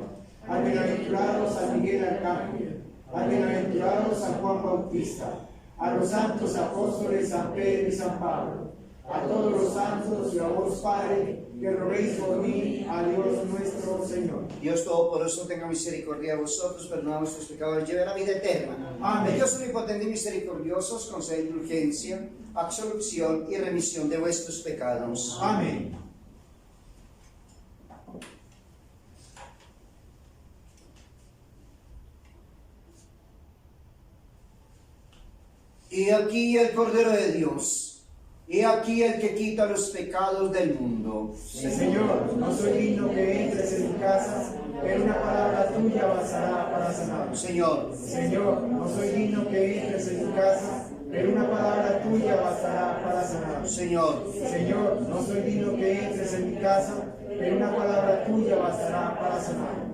al bienaventurado San Miguel Arcángel, al bienaventurado San Juan Bautista, a los santos apóstoles San Pedro y San Pablo, a todos los santos y a vos, Padre, que roguéis por mí, a Dios nuestro Señor. Dios Todopoderoso tenga misericordia de vosotros, perdona vuestros pecados, lleve la vida eterna. Amén. El Dios omnipotente y misericordioso os conceda indulgencia, absolución y remisión de vuestros pecados. Amén. Y aquí el Cordero de Dios, y aquí el que quita los pecados del mundo. Señor, no soy digno que entres en mi casa, pero una palabra tuya bastará para sanar. Señor, Señor, no soy digno que entres en mi casa, pero una palabra tuya bastará para sanar. Señor, Señor, no soy digno que entres en mi casa, pero una palabra tuya bastará para sanar.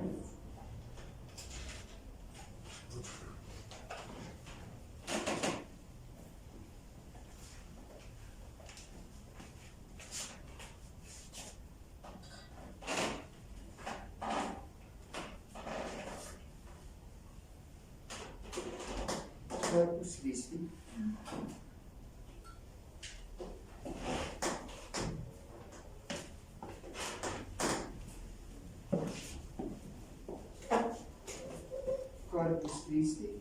Corpus Christi. Corpus Christi.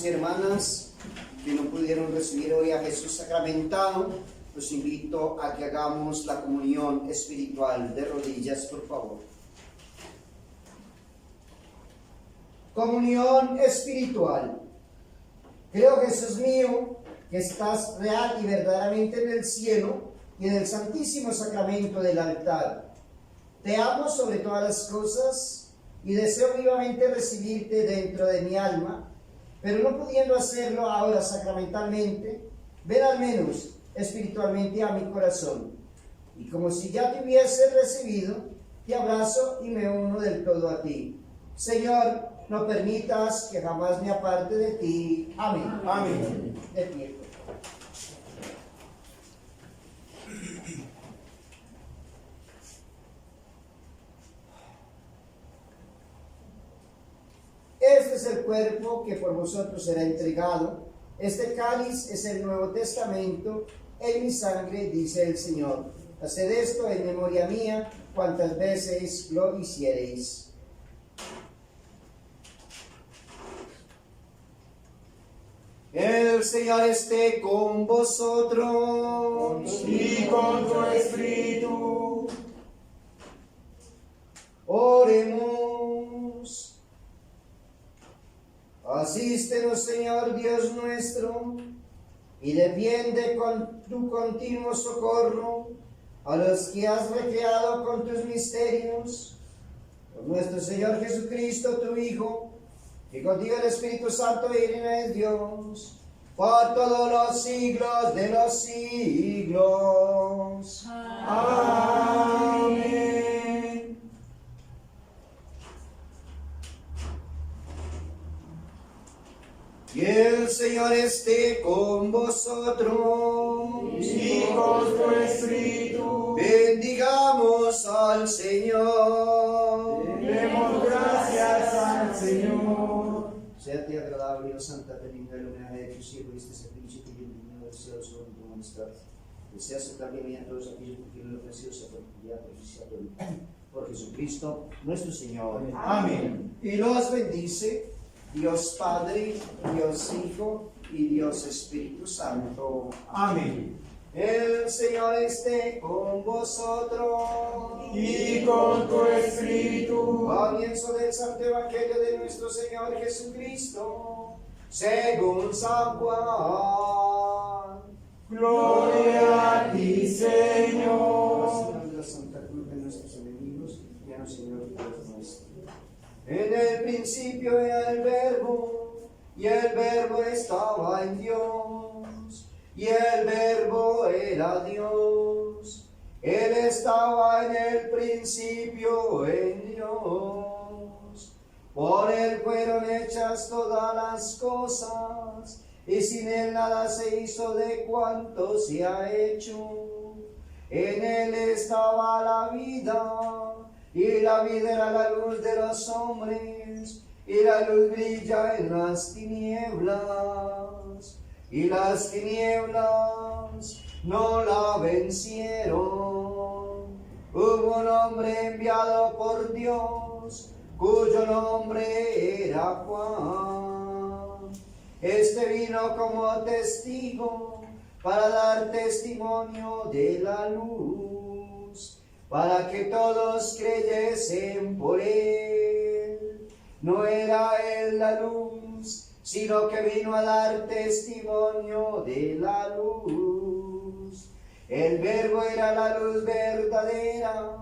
hermanos y hermanas que no pudieron recibir hoy a Jesús sacramentado, los invito a que hagamos la comunión espiritual. De rodillas, por favor. Comunión espiritual. Creo, Jesús mío, que estás real y verdaderamente en el cielo y en el santísimo sacramento del altar. Te amo sobre todas las cosas y deseo vivamente recibirte dentro de mi alma, pero no pudiendo hacerlo ahora sacramentalmente, ven al menos espiritualmente a mi corazón. Y como si ya te hubiese recibido, te abrazo y me uno del todo a ti. Señor, no permitas que jamás me aparte de ti. Amén. Amén. De pie, por favor. Este es el cuerpo que por vosotros será entregado. Este cáliz es el Nuevo Testamento en mi sangre, dice el Señor. Haced esto en memoria mía, cuantas veces lo hiciereis. El Señor esté con vosotros Y con tu espíritu. Oremos. Asístenos, Señor Dios nuestro, y defiende con tu continuo socorro a los que has recreado con tus misterios. Por nuestro Señor Jesucristo, tu Hijo, que contigo el Espíritu Santo y reina es Dios, por todos los siglos de los siglos. Amén. Y el Señor esté con vosotros. Y con tu espíritu. Bendigamos al Señor. Demos gracias al Señor. Sea ti agradable, oh Santa Trinidad, el homenaje de tu siervo y este sacrificio que yo digno del cielo sobre tu majestad. Desease también y a todos aquellos que tienen la preciosa oportunidad propiciada por Jesucristo nuestro Señor. Amén. Y los bendice Dios Padre, Dios Hijo y Dios Espíritu Santo. Amén. El Señor esté con vosotros. Y con tu espíritu. Comienzo del Santo Evangelio de nuestro Señor Jesucristo, según San Juan. Gloria a ti, Señor. De la Santa Cruz de nuestros enemigos, ya Señor Dios nuestro. En el principio era el Verbo, y el Verbo estaba en Dios, y el Verbo era Dios. Él estaba en el principio en Dios. Por él fueron hechas todas las cosas, y sin él nada se hizo de cuanto se ha hecho. En él estaba la vida, y la vida era la luz de los hombres, y la luz brilla en las tinieblas, y las tinieblas no la vencieron. Hubo un hombre enviado por Dios, cuyo nombre era Juan. Este vino como testigo para dar testimonio de la luz, para que todos creyesen por él. No era él la luz, sino que vino a dar testimonio de la luz. El Verbo era la luz verdadera,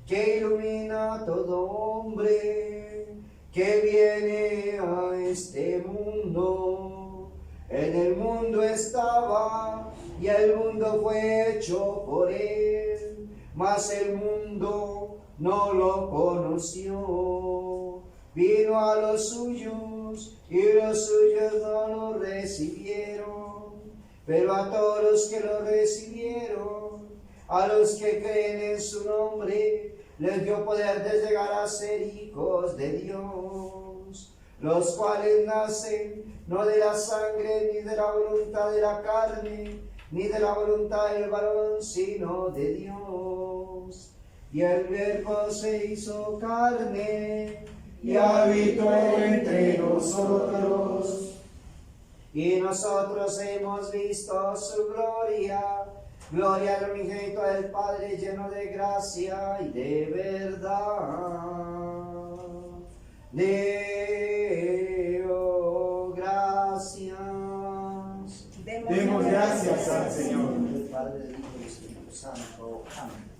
que ilumina a todo hombre que viene a este mundo. En el mundo estaba, y el mundo fue hecho por él, mas el mundo no lo conoció. Vino a los suyos, y los suyos no lo recibieron. Pero a todos los que lo recibieron, a los que creen en su nombre, les dio poder de llegar a ser hijos de Dios, los cuales nacen no de la sangre, ni de la voluntad de la carne, ni de la voluntad del varón, sino de Dios. Y el Verbo se hizo carne, y habitó entre nosotros, y nosotros hemos visto su gloria. Gloria al unigénito del Padre, lleno de gracia y de verdad. Deo gracias. Demos gracias al Señor. Padre, del Hijo y del Espíritu Santo. Amén.